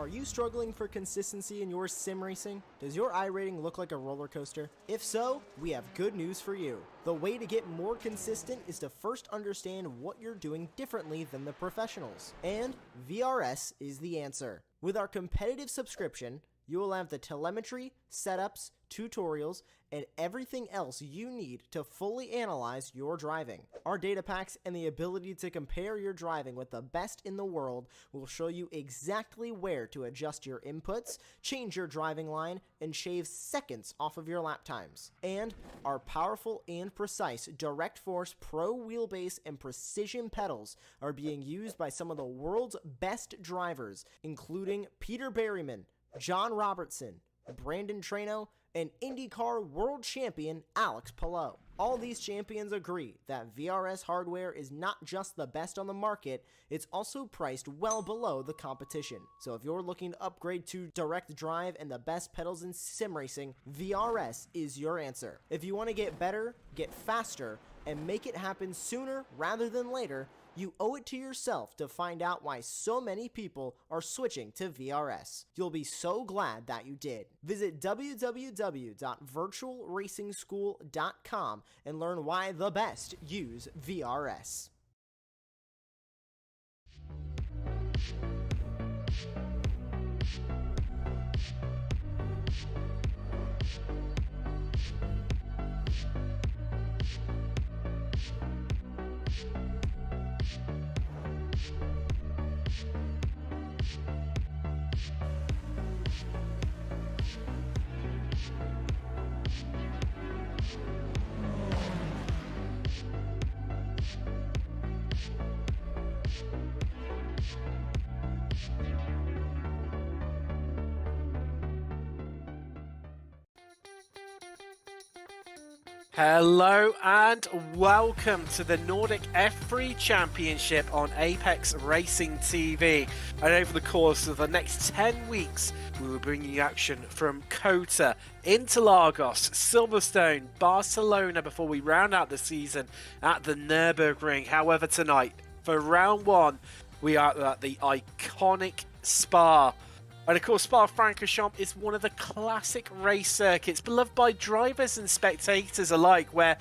Are you struggling for consistency in your sim racing? Does your iRating look like a roller coaster? If so, we have good news for you. The way to get more consistent is to first understand what you're doing differently than the professionals. And VRS is the answer. With our competitive subscription, you will have the telemetry, setups, tutorials, and everything else you need to fully analyze your driving. Our data packs and the ability to compare your driving with the best in the world will show you exactly where to adjust your inputs, change your driving line, and shave seconds off of your lap times. And our powerful and precise Direct Force Pro wheelbase and precision pedals are being used by some of the world's best drivers, including Peter Berryman, John Robertson, Brandon Trano, and IndyCar World Champion Alex Palou. All these champions agree that VRS hardware is not just the best on the market, it's also priced well below the competition. So if you're looking to upgrade to direct drive and the best pedals in sim racing, VRS is your answer. If you want to get better, get faster, and make it happen sooner rather than later, you owe it to yourself to find out why so many people are switching to VRS. You'll be so glad that you did. Visit www.virtualracingschool.com and learn why the best use VRS. Hello and welcome to the Nordic F3 Championship on Apex Racing TV. And over the course of the next 10 weeks, we will bring you action from COTA, Interlagos, Silverstone, Barcelona before we round out the season at the Nürburgring. However, tonight, for round one, we are at the iconic Spa. And of course, Spa-Francorchamps is one of the classic race circuits, beloved by drivers and spectators alike, where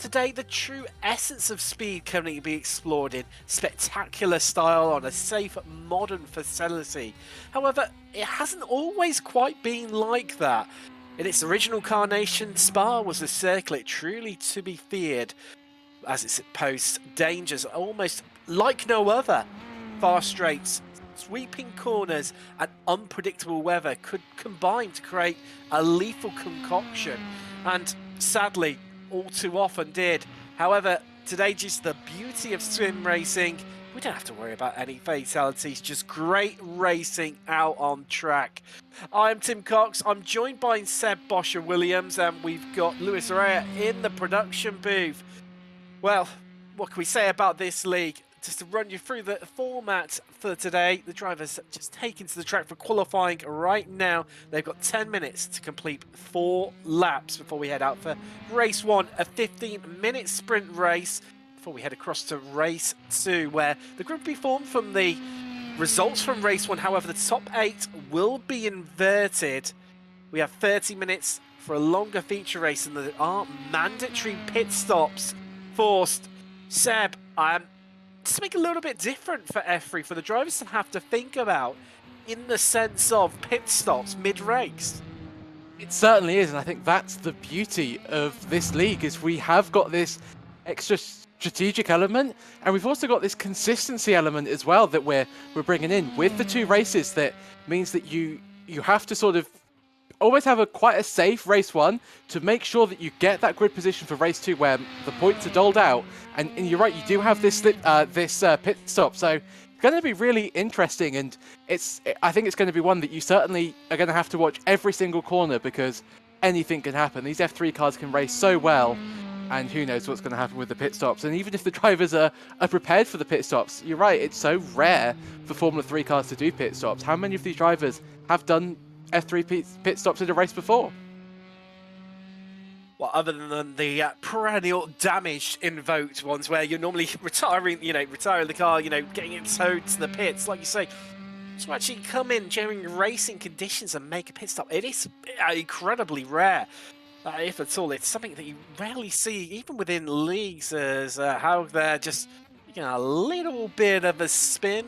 today the true essence of speed can be explored in spectacular style on a safe, modern facility. However, it hasn't always quite been like that. In its original incarnation, Spa was a circuit truly to be feared, as it posed dangers almost like no other. Fast straights, sweeping corners and unpredictable weather could combine to create a lethal concoction, and sadly all too often did. However, today, due to the beauty of sim racing, we don't have to worry about any fatalities, just great racing out on track. I'm Tim Cox, I'm joined by Seb Bosher-Williams, and we've got Luis Rea in the production booth. Well, what can we say about this league? Just to run you through the format for today, the drivers just taken to the track for qualifying right now. They've got 10 minutes to complete 4 laps before we head out for race 1, a 15-minute sprint race before we head across to race 2, where the group will be formed from the results from race 1. However, the top 8 will be inverted. We have 30 minutes for a longer feature race, and there are mandatory pit stops forced. Seb, to make a little bit different for F3 for the drivers to have to think about in the sense of pit stops mid-race. It certainly is, and I think that's the beauty of this league, is we have got this extra strategic element, and we've also got this consistency element as well that we're bringing in with the 2 races. That means that you have to sort of always have quite a safe race 1 to make sure that you get that grid position for race 2 where the points are doled out. And you're right, you do have this pit stop, so it's going to be really interesting, and I think it's going to be one that you certainly are going to have to watch every single corner, because anything can happen. These F3 cars can race so well, and who knows what's going to happen with the pit stops. And even if the drivers are prepared for the pit stops, you're right, it's so rare for Formula 3 cars to do pit stops. How many of these drivers have done F3 pit stops in a race before? Well, other than the perennial damaged invoked ones where you're normally retiring the car, getting it towed to the pits. Like you say, to actually come in during racing conditions and make a pit stop. It is incredibly rare, if at all. It's something that you rarely see, even within leagues, as how they're just a little bit of a spin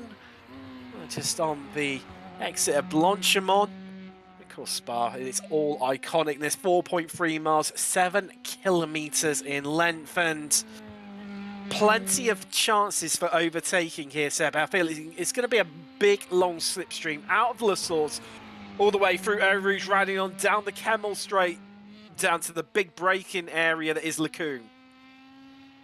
just on the exit of Blanchimont. Of course, Spa, it's all iconicness. 4.3 miles, 7 kilometers in length, and plenty of chances for overtaking here, Seb. I feel it's going to be a big, long slipstream out of La Source, all the way through Eau Rouge, riding on down the Camel Straight, down to the big braking area that is Lacoon.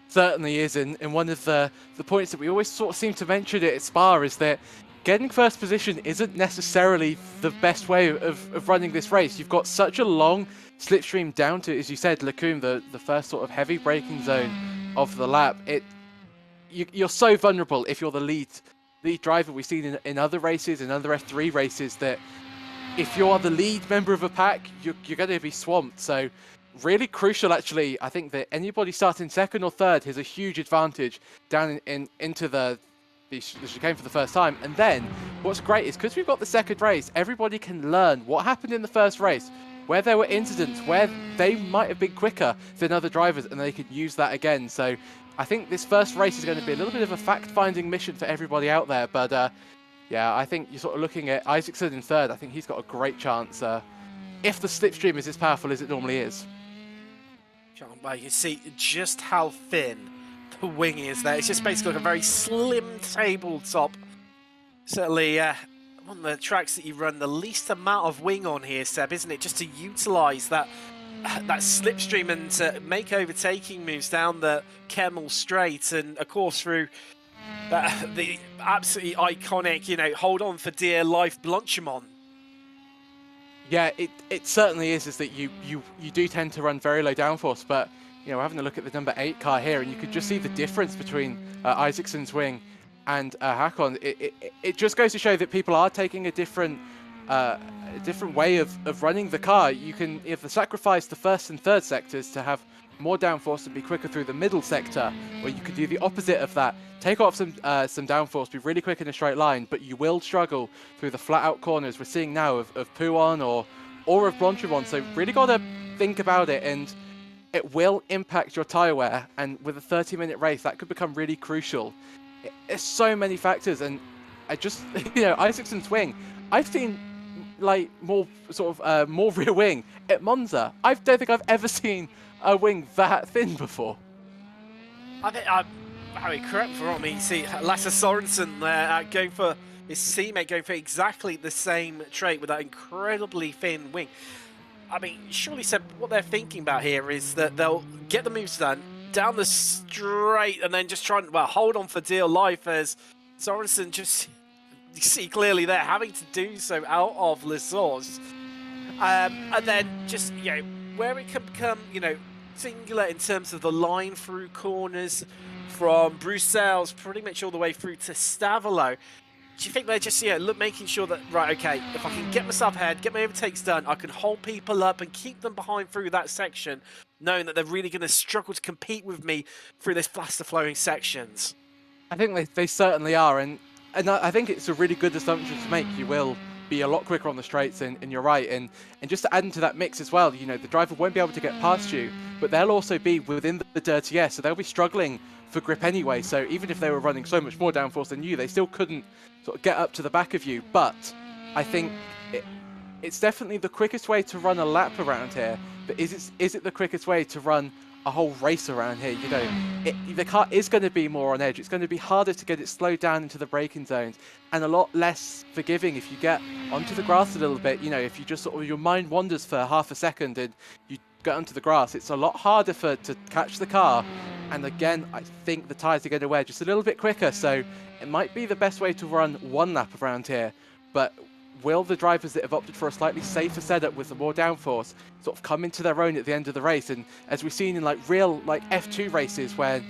Certainly is, and one of the points that we always sort of seem to mention it at Spa is that getting first position isn't necessarily the best way of running this race. You've got such a long slipstream down to, as you said, Lacoon, the first sort of heavy braking zone of the lap. You're so vulnerable if you're the lead driver. We've seen in other races, in other F3 races, that if you're the lead member of a pack, you're going to be swamped. So really crucial, actually. I think that anybody starting second or third has a huge advantage down into the chicane for the first time. And then what's great is because we've got the second race, everybody can learn what happened in the first race, where there were incidents, where they might have been quicker than other drivers, and they can use that again. So I think this first race is going to be a little bit of a fact-finding mission for everybody out there. But yeah, I think you're sort of looking at Isaacson in third. I think he's got a great chance if the slipstream is as powerful as it normally is. Well, you see just how thin the wing is there. It's just basically like a very slim tabletop. Certainly one of the tracks that you run the least amount of wing on here, Seb, isn't it? Just to utilise that slipstream and to make overtaking moves down the Camel Straight, and of course through the absolutely iconic, hold on for dear life Blanchimont. Yeah, it certainly is that you do tend to run very low downforce, but we're having a look at the number 8 car here, and you could just see the difference between Isaacson's wing and Hakon. It just goes to show that people are taking a different way of running the car. You can either sacrifice the first and third sectors to have more downforce and be quicker through the middle sector, or you could do the opposite of that, take off some downforce, be really quick in a straight line, but you will struggle through the flat out corners we're seeing now of Pouon or of Blanchimont. So really got to think about it, and it will impact your tyre wear, and with a 30-minute race that could become really crucial. There's so many factors, and I just Isaacson's wing, I've seen like more sort of more rear wing at Monza. I don't think I've ever seen a wing that thin before. I think correct for me. See Lasse Sorensen there going for his teammate, going for exactly the same trait with that incredibly thin wing. I mean, surely said what they're thinking about here is that they'll get the moves done down the straight and then just try and hold on for dear life, as Sorensen just, you see clearly there, having to do so out of La Source. And then just, where it can become, singular in terms of the line through corners from Bruxelles pretty much all the way through to Stavelot. Do you think they're just, making sure that, right, okay, if I can get myself ahead, get my overtakes done, I can hold people up and keep them behind through that section, knowing that they're really going to struggle to compete with me through this faster flowing sections? I think they certainly are, and I think it's a really good assumption to make. You will be a lot quicker on the straights, and you're right. And just to add into that mix as well, the driver won't be able to get past you, but they'll also be within the dirty air, so they'll be struggling for grip anyway. So even if they were running so much more downforce than you, they still couldn't sort of get up to the back of you. But I think it's definitely the quickest way to run a lap around here. But is it the quickest way to run a whole race around here? The car is going to be more on edge. It's going to be harder to get it slowed down into the braking zones, and a lot less forgiving if you get onto the grass a little bit. If you just sort of, your mind wanders for half a second and you get onto the grass, it's a lot harder to catch the car. And again, I think the tyres are going to wear just a little bit quicker, so it might be the best way to run one lap around here. But will the drivers that have opted for a slightly safer setup with the more downforce sort of come into their own at the end of the race? And as we've seen in real F2 races where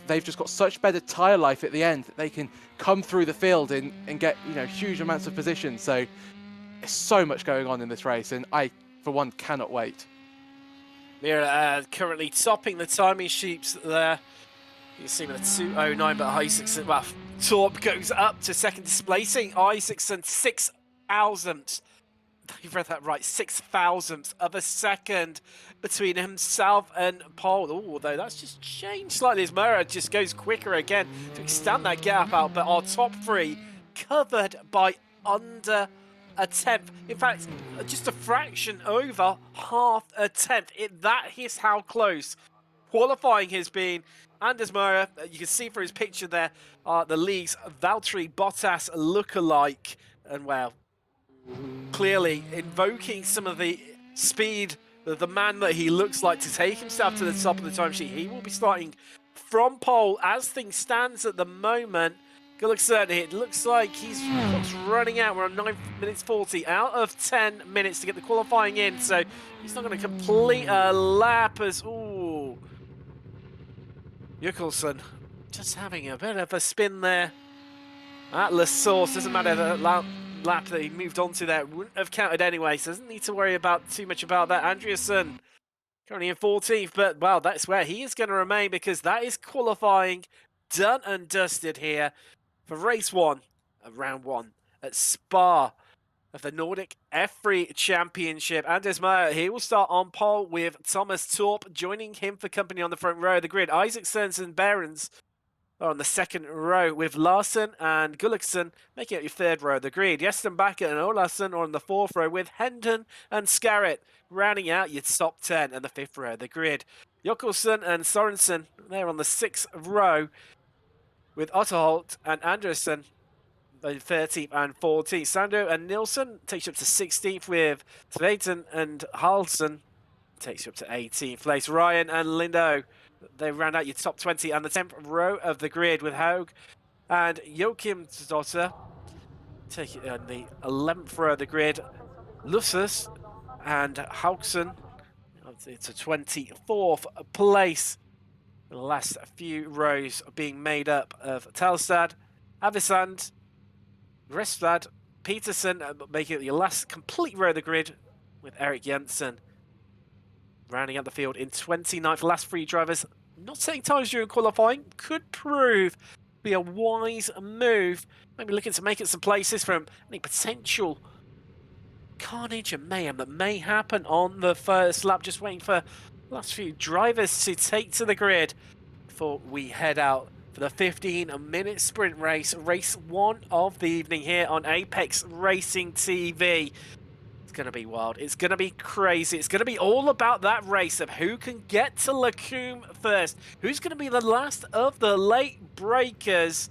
they've just got such better tyre life at the end that they can come through the field and get huge amounts of position. So there's so much going on in this race, and I for one cannot wait. We're currently topping the timing sheets there You see with a 2:09, but Isaacson, well, Torp goes up to second, displacing Isaacson 6,000. You read that right, 6,000th of a second between himself and Paul. Although that's just changed slightly as Murray just goes quicker again to extend that gap out. But our top three covered by under a tenth. In fact, just a fraction over half a tenth. That is how close qualifying has been. Anders Murray, you can see from his picture there, the league's Valtteri Bottas lookalike. And well, clearly invoking some of the speed of the man that he looks like to take himself to the top of the timesheet. He will be starting from pole as things stands at the moment. Gullickson, it looks like he's running out. We're on 9 minutes 40 out of 10 minutes to get the qualifying in, so he's not going to complete a lap as Jökulsson just having a bit of a spin there at La Source. Doesn't matter the lap that he moved on to there, wouldn't have counted anyway, so doesn't need to worry about too much about that. Andreasson currently in 14th, but well, that's where he is going to remain because that is qualifying done and dusted here for race 1 of round 1 at Spa of the Nordic F3 Championship. Anders Meyer, he will start on pole with Thomas Torp joining him for company on the front row of the grid. Isaacson and Behrens are on the second row with Larsen and Gullickson making up your third row of the grid. Yestenbacher and Olassen are on the fourth row with Hendon and Scarrett rounding out your top 10 and the fifth row of the grid. Jökulsson and Sorensen, they're on the sixth row with Otterholt and Anderson, 13th and 14th. Sando and Nilsson takes you up to 16th with Tveitan and Halsen takes you up to 18th place. Ryan and Lindo, they round out your top 20 and the 10th row of the grid with Haug and Joachim's daughter take it on the 11th row of the grid. Lussers and Haugson to 24th place. The last few rows being made up of Telstad, Avisand, Restad, Peterson, making it your last complete row of the grid with Eric Jensen rounding out the field in 29th. Last three drivers not setting times during qualifying could prove to be a wise move. Maybe looking to make it some places from any potential carnage and mayhem that may happen on the first lap. Just waiting for the last few drivers to take to the grid before we head out for the 15-minute sprint race, race 1 of the evening here on Apex Racing TV. It's going to be wild. It's going to be crazy. It's going to be all about that race of who can get to Lacombe first. Who's going to be the last of the late breakers?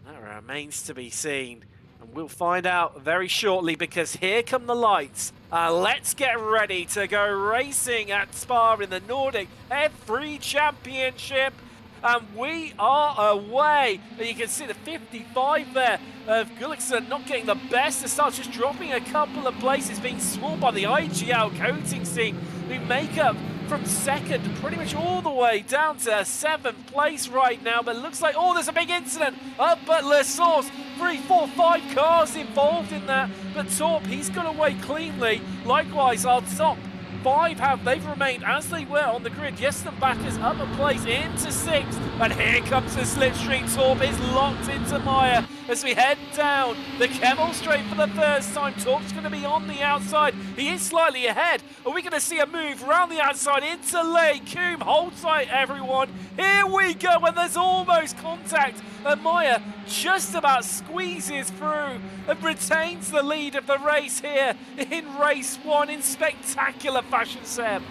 That remains to be seen. And we'll find out very shortly because here come the lights. Let's get ready to go racing at Spa in the Nordic F3 Championship. And we are away. And you can see the 55 there of Gullickson not getting the best of start, just dropping a couple of places, being swarmed by the IGL coating team, who make up from second pretty much all the way down to 7th place right now. But it looks like, there's a big incident up at La Source. 3, 4, 5 cars involved in that. But Torp, he's got away cleanly. Likewise, our top 5 they've remained as they were on the grid. Yestenbacher's up a place into 6th. And here comes the slipstream. Torp is locked into Meyer as we head down the Kemmel Straight for the first time. Torp's going to be on the outside. He is slightly ahead. Are we going to see a move around the outside into Lacombe? Hold tight, everyone. Here we go, and there's almost contact. And Meyer just about squeezes through and retains the lead of the race here in race 1 in spectacular fashion, Seb.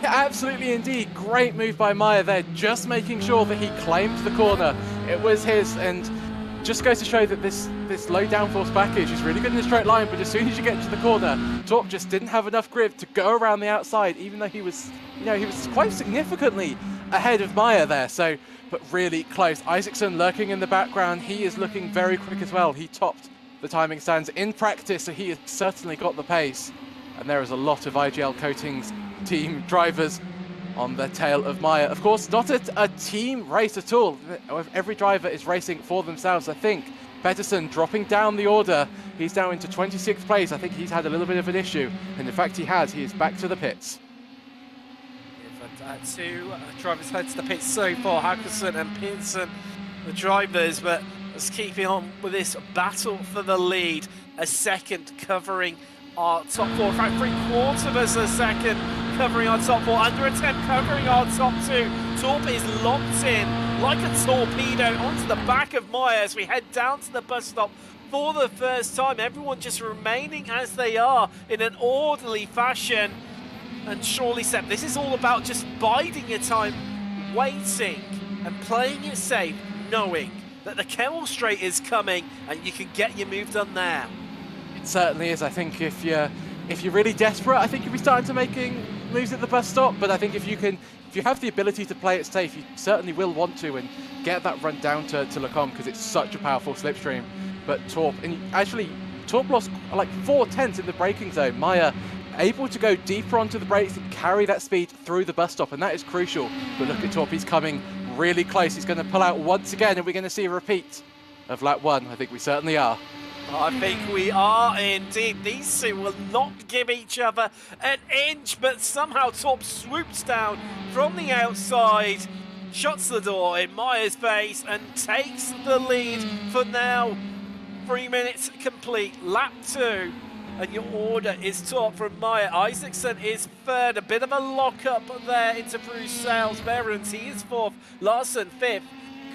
Yeah, absolutely indeed. Great move by Meyer there, just making sure that he claimed the corner. It was his, and just goes to show that this low downforce package is really good in a straight line, but as soon as you get to the corner, Torp just didn't have enough grip to go around the outside, even though he was quite significantly ahead of Meyer there, but really close. Isaacson lurking in the background, he is looking very quick as well. He topped the timing stands in practice, so he has certainly got the pace. And there is a lot of IGL Coatings team drivers on the tail of Meyer. Of course, not a team race at all. Every driver is racing for themselves. I think Pettersson dropping down the order. He's down into 26th place. I think he's had a little bit of an issue. And in fact, he is back to the pits. Two drivers head to the pits so far, Hackerson and Pearson, the drivers, but let's keep on with this battle for the lead. A second covering our top four, in fact 3/4 of us a second covering our top four, under a 10 covering our top two. Torp is locked in like a torpedo onto the back of Maya as we head down to the bus stop for the first time. Everyone just remaining as they are in an orderly fashion. And surely, Seb, this is all about just biding your time, waiting and playing it safe, knowing that the Kemmel Straight is coming and you can get your move done there. It certainly is. I think if you're really desperate, I think you'll be starting to making moves at the bus stop. But I think if you have the ability to play it safe, you certainly will want to and get that run down to Lacombe, because it's such a powerful slipstream. But Torp lost like 4/10 in the braking zone. Maya able to go deeper onto the brakes and carry that speed through the bus stop, and that is crucial. But look at Torp, he's coming really close. He's going to pull out once again, and we're going to see a repeat of lap 1. I think we certainly are. I think we are indeed. These two will not give each other an inch, but somehow Torp swoops down from the outside, shuts the door in Maya's face, and takes the lead for now. 3 minutes complete, lap 2. And your order is Torp from Maya. Isaacson is third. A bit of a lock-up there into Bruce Sales. Behrens, he is fourth. Larson, fifth.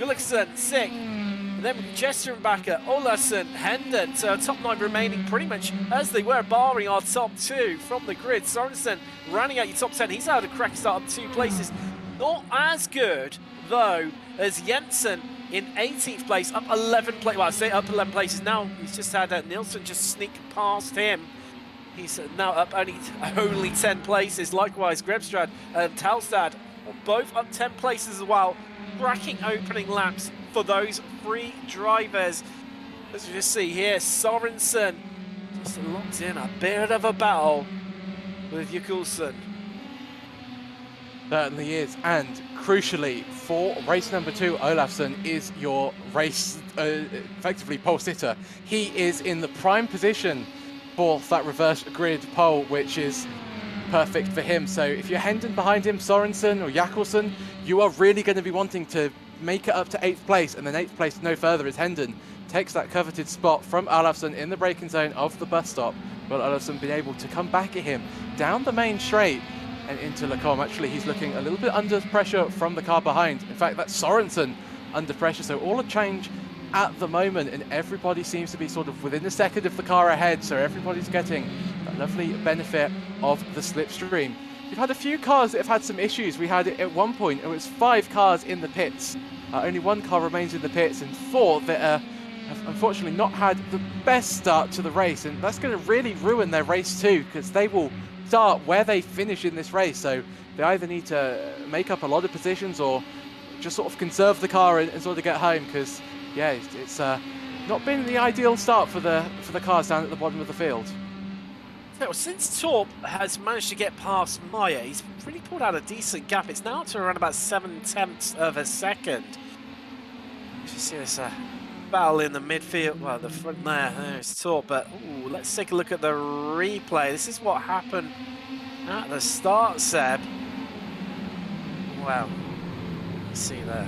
Gullickson, sixth. And then Jester and Backer, Olason, Hendon. So top 9 remaining pretty much as they were, barring our top 2 from the grid. Sorensen rounding out your top 10. He's had a crack start up 2 places. Not as good, though, as Jensen in 18th place, up 11 places. Well, I say up 11 places now. He's just had Nielsen just sneak past him. He's now up only 10 places. Likewise, Grebstrad and Talstad both up 10 places as well. Cracking opening laps for those 3 drivers. As you just see here, Sorensen just locked in a bit of a battle with Jakobsen. Certainly is, and crucially for race number 2, Olafsson is your race effectively pole sitter. He is in the prime position for that reverse grid pole, which is perfect for him. So if you're Hendon behind him, Sorensen or Jakobsen, you are really going to be wanting to make it up to 8th place, and then 8th place no further is Hendon. Takes that coveted spot from Olafsson in the braking zone of the bus stop. Well, Olafsson been able to come back at him down the main straight and into Lacombe. Actually, he's looking a little bit under pressure from the car behind. In fact, that's Sorensen under pressure. So all a change at the moment, and everybody seems to be sort of within a second of the car ahead. So everybody's getting that lovely benefit of the slipstream. We've had a few cars that have had some issues. We had at one point, it was 5 cars in the pits. Only 1 car remains in the pits, and 4 that have unfortunately not had the best start to the race. And that's going to really ruin their race too, because they will start where they finish in this race. So they either need to make up a lot of positions or just sort of conserve the car and sort of get home, because yeah, it's not been the ideal start for the cars down at the bottom of the field. Now, since Torp has managed to get past Maya, he's really pulled out a decent gap. It's now to around about 7/10 of a second. You see this battle in the midfield, well, the front there's Torp, but ooh, let's take a look at the replay. This is what happened at the start, Seb. Wow, you see there,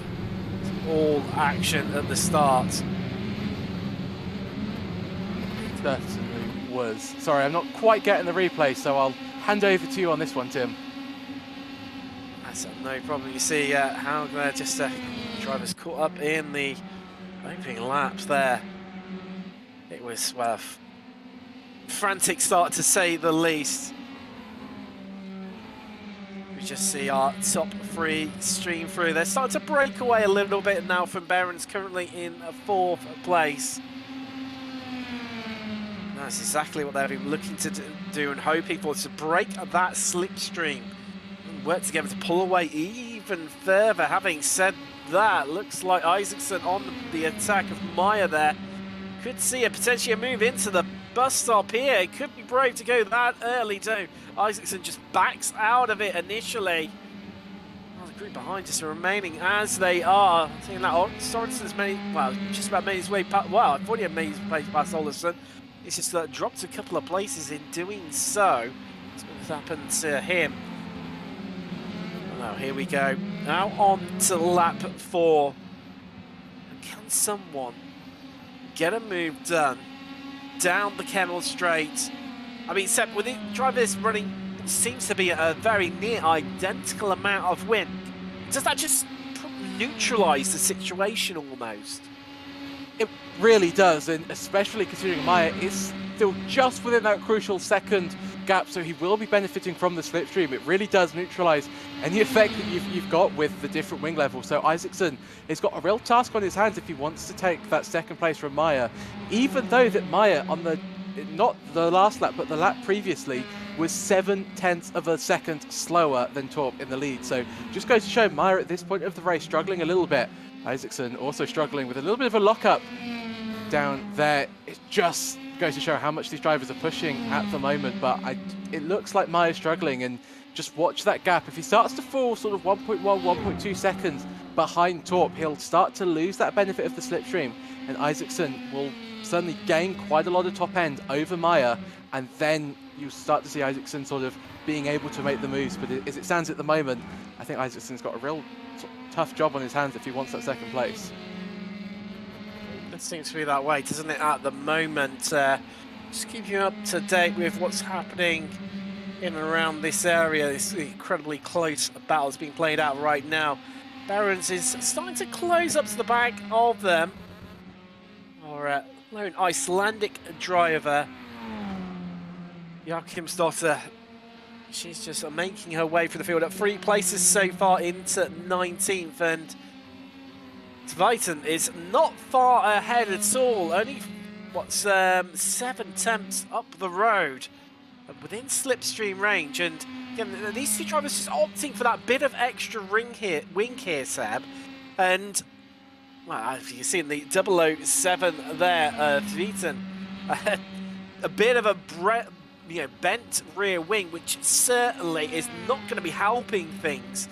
all action at the start. Certainly was. Sorry, I'm not quite getting the replay, so I'll hand over to you on this one, Tim. That's no problem. You see how they're just drivers caught up in the opening laps there. It was, well, frantic start to say the least. We just see our top 3 stream through. They're starting to break away a little bit now from Behrens, currently in 4th place. That's exactly what they've been looking to do and hoping for, to break that slipstream and work together to pull away even further. Having said that, looks like Isaacson on the attack of Maya there. Could see potentially a move into the bus stop here. It could be brave to go that early too. Isaacson just backs out of it initially. Well, the group behind just remaining as they are. Seeing that Sorensen's just about made his way past, well, I thought he had made his way past Olafsson. He's just dropped a couple of places in doing so. What's going to happen to him? Oh, here we go. Now on to lap 4. And can someone get a move done down the Kennel Straight? I mean, Seb, with the drivers running seems to be a very near identical amount of wind, does that just neutralise the situation almost? It really does, and especially considering Maya is still just within that crucial second gap, so he will be benefiting from the slipstream. It really does neutralise any effect that you've got with the different wing levels. So Isaacson has got a real task on his hands if he wants to take that second place from Maya, even though that Maya on the, not the last lap, but the lap previously, was 0.7 of a second slower than Torp in the lead. So just goes to show Maya at this point of the race struggling a little bit. Isaacson also struggling with a little bit of a lockup down there. It just goes to show how much these drivers are pushing at the moment, but it looks like Maya's struggling, and just watch that gap. If he starts to fall sort of 1.1, 1.2 seconds behind Torp, he'll start to lose that benefit of the slipstream, and Isaacson will suddenly gain quite a lot of top end over Maya, and then you start to see Isaacson sort of being able to make the moves. But as it stands at the moment, I think Isaacson's got a real tough job on his hands if he wants that second place. It seems to be that way, doesn't it, at the moment? Just keep you up to date with what's happening in and around this area. This incredibly close battle is being played out right now. Barons is starting to close up to the back of them. Our lone Icelandic driver, Jakimsdottir, she's just making her way through the field at 3 places so far into 19th, and Tveiten is not far ahead at all, only, what's 7 tenths up the road, within slipstream range. And again, these two drivers just opting for that bit of extra wing here, Seb. And, well, as you can see in the 007 there, Tveiten, a bit of a bent rear wing, which certainly is not going to be helping things.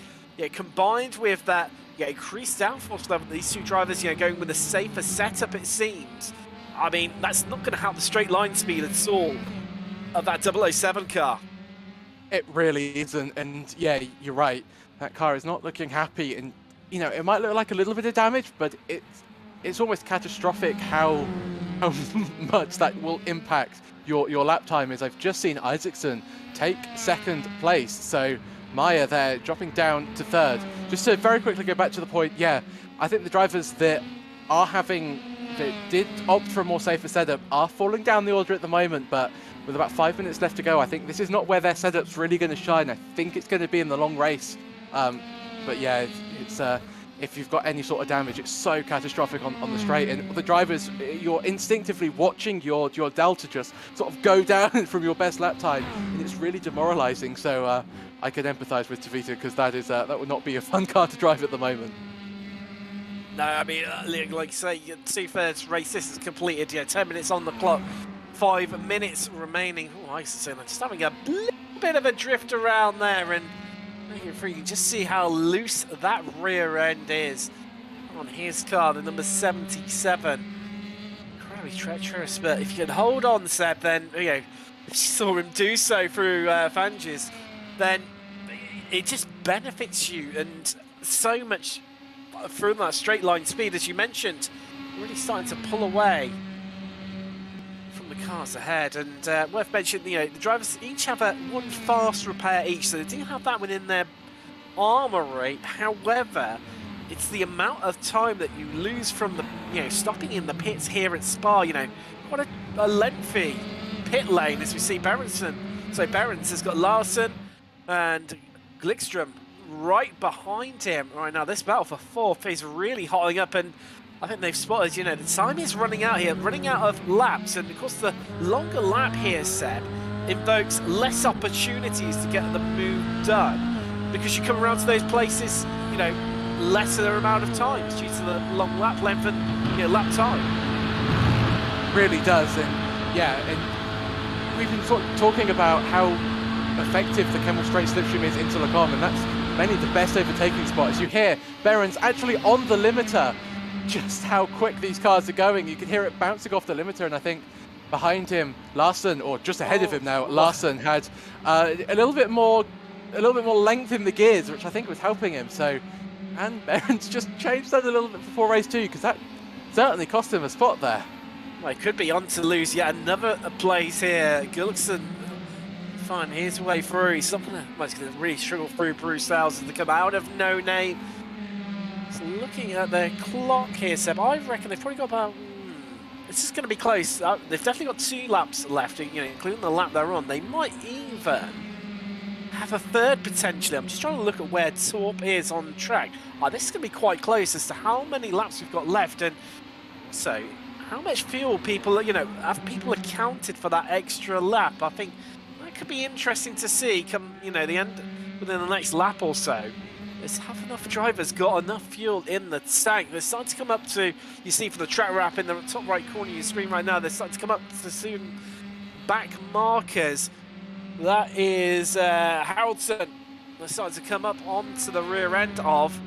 Combined with that increased downforce level, these two drivers going with a safer setup, it seems. I mean, that's not going to help the straight line speed at all of that 007 car. It really isn't, and yeah, you're right. That car is not looking happy, and it might look like a little bit of damage, but it's almost catastrophic how much that will impact your lap time. As I've just seen Isaacson take second place, so Maya there dropping down to third. Just to very quickly go back to the point, I think the drivers that did opt for a more safer setup are falling down the order at the moment, but with about 5 minutes left to go, I think this is not where their setup's really going to shine. I think it's going to be in the long race. But yeah, it's if you've got any sort of damage, it's so catastrophic on the straight, and the drivers, you're instinctively watching your delta just sort of go down from your best lap time, and it's really demoralizing. So I could empathize with Tveiten, because that would not be a fun car to drive at the moment. No, I mean, like you say, 2/3 race, this is completed. 10 minutes on the clock, 5 minutes remaining. Oh, Isaacson just having a little bit of a drift around there, and you can just see how loose that rear end is on his car, the number 77. Incredibly treacherous, but if you can hold on, Seb, then, if you saw him do so through Vanges, then it just benefits you, and so much through that straight line speed, as you mentioned, really starting to pull away from the cars ahead. And worth mentioning, the drivers each have one fast repair each, so they do have that within their armoury. However, it's the amount of time that you lose from the stopping in the pits here at Spa. Quite a lengthy pit lane, as we see Berenson. So Berens has got Larson and Glickstrom right behind him. Right now, this battle for 4th is really hotting up, and I think they've spotted, the time is running out here, running out of laps, and of course the longer lap here, Seb, invokes less opportunities to get the move done, because you come around to those places, lesser amount of times due to the long lap length and lap time. Really does, and we've been talking about how effective the Kemmel Straight slipstream is into Lacombe, and that's mainly the best overtaking spot. As you hear Berens actually on the limiter, just how quick these cars are going. You can hear it bouncing off the limiter, and I think behind him, Larson, or just ahead of him now, Larson had a little bit more a little bit more length in the gears, which I think was helping him. So, and Behrens just changed that a little bit before race 2, because that certainly cost him a spot there. Well, he could be on to lose yet another place here. Gullickson find his way through. He's not going to really struggle through Bruce Housen to come out of No Name. So looking at their clock here, Seb, I reckon they've probably got about... This is going to be close. They've definitely got 2 laps left, including the lap they're on. They might even have a third potentially. I'm just trying to look at where Torp is on track. This is going to be quite close as to how many laps we've got left, and so how much fuel people, have people accounted for that extra lap? I think that could be interesting to see come, the end within the next lap or so. Have enough drivers got enough fuel in the tank? They're starting to come up to, you see from the track wrap in the top right corner of your screen right now, they're starting to come up to soon back markers. That is Haraldson. They're starting to come up onto the rear end of,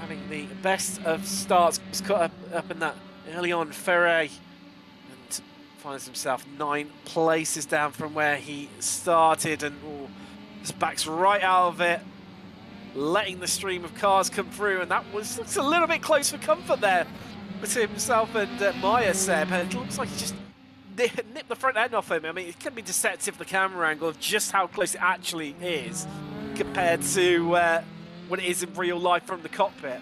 having the best of starts. He's caught up in that early on Ferre and finds himself 9 places down from where he started, and just backs right out of it, letting the stream of cars come through, and that looks a little bit close for comfort there between himself and Meyer, Seb. It looks like he just nipped the front end off him. I mean, it can be deceptive, the camera angle, of just how close it actually is compared to what it is in real life from the cockpit.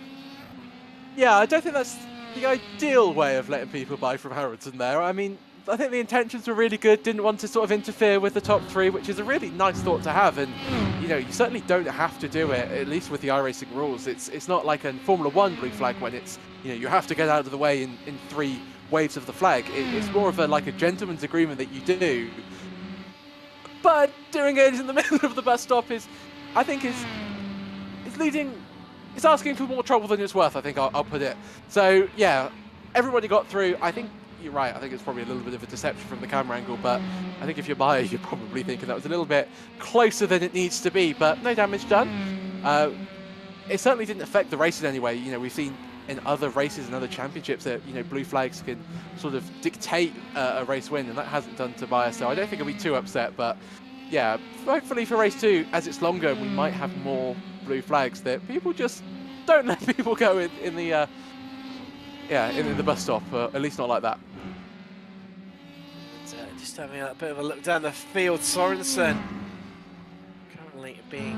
Yeah, I don't think that's the ideal way of letting people by from Haraldson there. I mean, I think the intentions were really good, didn't want to sort of interfere with the top 3, which is a really nice thought to have, and you certainly don't have to do it, at least with the iRacing rules. It's not like in Formula 1 blue flag when it's, you have to get out of the way in 3 waves of the flag. It's more of like a gentleman's agreement that you do, but doing it in the middle of the bus stop is asking for more trouble than it's worth, I think I'll put it. So yeah, everybody got through. I think you're right. I think it's probably a little bit of a deception from the camera angle, but I think if you're Meyer, you're probably thinking that was a little bit closer than it needs to be, but no damage done. It certainly didn't affect the race in any way. We've seen in other races and other championships that, blue flags can sort of dictate a race win, and that hasn't done to Meyer, so I don't think I'll be too upset, but yeah, hopefully for race 2, as it's longer, we might have more blue flags that people just don't let people go in the bus stop, at least not like that. Just having a bit of a look down the field, Sorensen currently being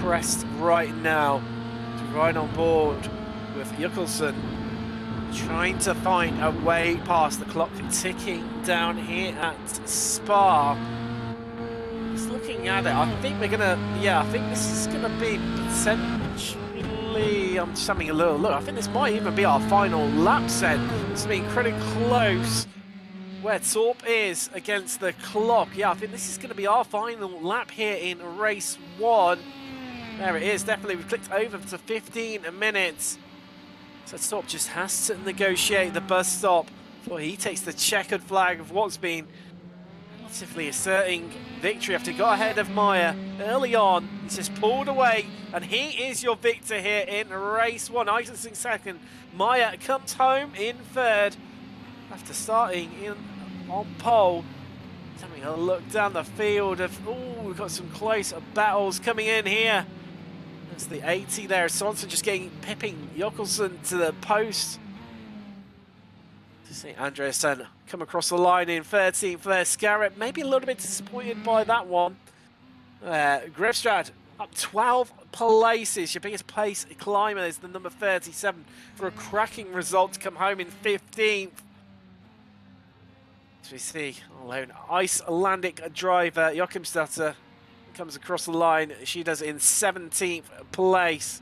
pressed right now to ride on board with Jökulsson, trying to find a way past the clock ticking down here at Spa. Just looking at it, I think I think this is gonna be potentially, I'm just having a little look, I think this might even be our final lap set. It's been pretty close where Torp is against the clock. Yeah, I think this is going to be our final lap here in race 1. There it is, definitely. We've clicked over to 15 minutes. So Torp just has to negotiate the bus stop before he takes the checkered flag of what's been relatively asserting victory after he got ahead of Meyer early on. He's just pulled away, and he is your victor here in race 1. Isaacson second. Meyer comes home in third after starting on pole. Just having a look down the field of, we've got some close battles coming in here. That's the 80 there. Sonson just pipping Jökulsson to the post. To see Andreasen come across the line in 13th there. Scarrett maybe a little bit disappointed by that one. Grefstrad up 12 places. Your biggest pace climber is the number 37 for a cracking result to come home in 15th. As we see a lone Icelandic driver, Joachimsdatter, comes across the line. She does it in 17th place.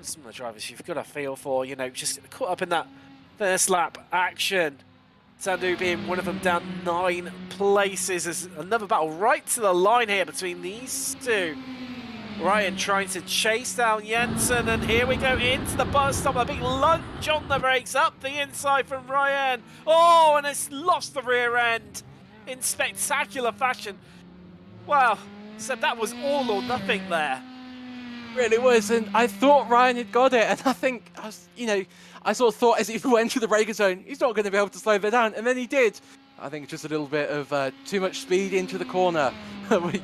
Some of the drivers you've got a feel for, just caught up in that first lap action. Sandu being one of them, down 9 places. There's another battle right to the line here between these two. Ryan trying to chase down Jensen, and here we go into the bus stop. A big lunge on the brakes, up the inside from Ryan. Oh, and it's lost the rear end in spectacular fashion. Wow, so that was all or nothing there. Really was, and I thought Ryan had got it, and I think, I sort of thought as he went through the breaker zone, he's not going to be able to slow that down, and then he did. I think just a little bit of too much speed into the corner.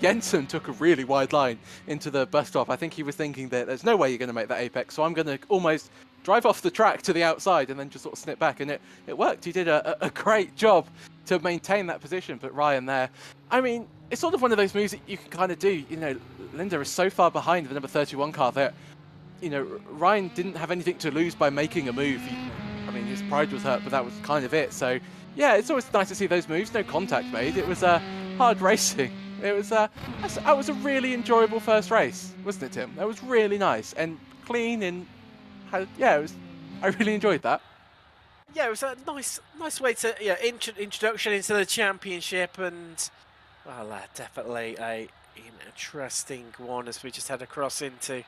Jensen took a really wide line into the bus stop. I think he was thinking that there's no way you're going to make that apex, so I'm going to almost drive off the track to the outside and then just sort of snip back. And it worked. He did a great job to maintain that position. But Ryan there, I mean, it's sort of one of those moves that you can kind of do. You know, Linda is so far behind the number 31 car that, you know, Ryan didn't have anything to lose by making a move. I mean, his pride was hurt, but that was kind of it. So, yeah, it's always nice to see those moves. No contact made. It was hard racing. It was that was a really enjoyable first race, wasn't it, Tim? That was really nice and clean and yeah, it was. I really enjoyed that. Yeah, it was a nice way to introduction into the championship, and well, definitely a interesting one as we just head across into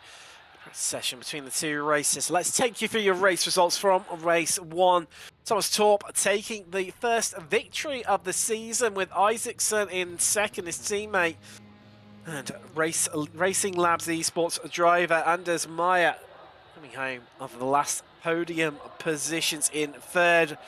session between the two races. Let's take you through your race results from race 1. Thomas Torp taking the first victory of the season with Isaacson in second, his teammate and Racing Labs esports driver Anders Meyer coming home of the last podium positions in third.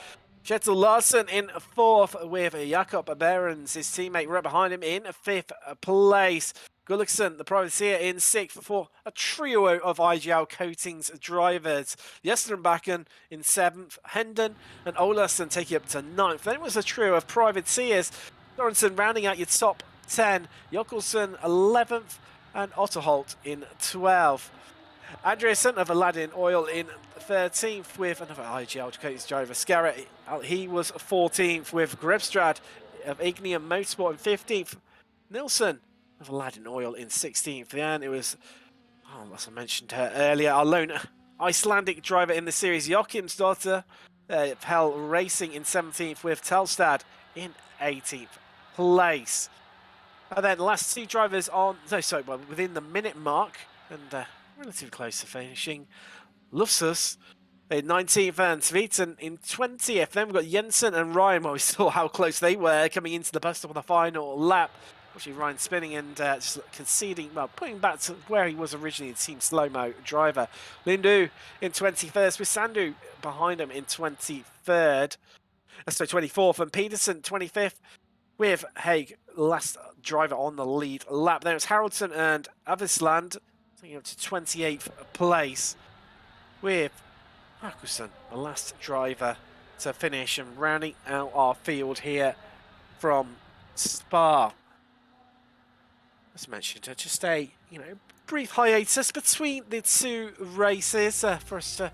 Kjetil Larsen in fourth with Jakob Behrens, his teammate, right behind him in fifth place. Gullikson, the privateer, in sixth for a trio of IGL Coatings drivers. Yesterbacken in seventh, Hendon and Olasen taking up to ninth. Then it was a trio of privateers. Sorensen rounding out your top 10. Jokkelsen 11th and Otterholt in 12th. Andreasen of Aladdin Oil in 13th with another IGL Coatings driver. Scarrett, he was 14th with Grebstrad of Ignium Motorsport in 15th. Nilsson of Aladdin Oil in 16th. Then it was, as I mentioned earlier, our lone Icelandic driver in the series, Joachimsdotter, Hell Racing in 17th with Telstad in 18th place. And then the last two drivers within the minute mark and relatively close to finishing. Lufsus in 19th and Sveten in 20th. Then we've got Jensen and Ryan. Well, we saw how close they were coming into the bus stop on the final lap. Actually, Ryan spinning and just conceding, well, putting back to where he was originally, the team slow-mo driver. Lindu in 21st with Sandu behind him in 23rd. So 24th, and Peterson 25th with Haig, last driver on the lead lap. Then it's Haraldson and Avisland taking up to 28th place with Hakusen, the last driver to finish, and rounding out our field here from Spa. As mentioned, just a brief hiatus between the two races for us to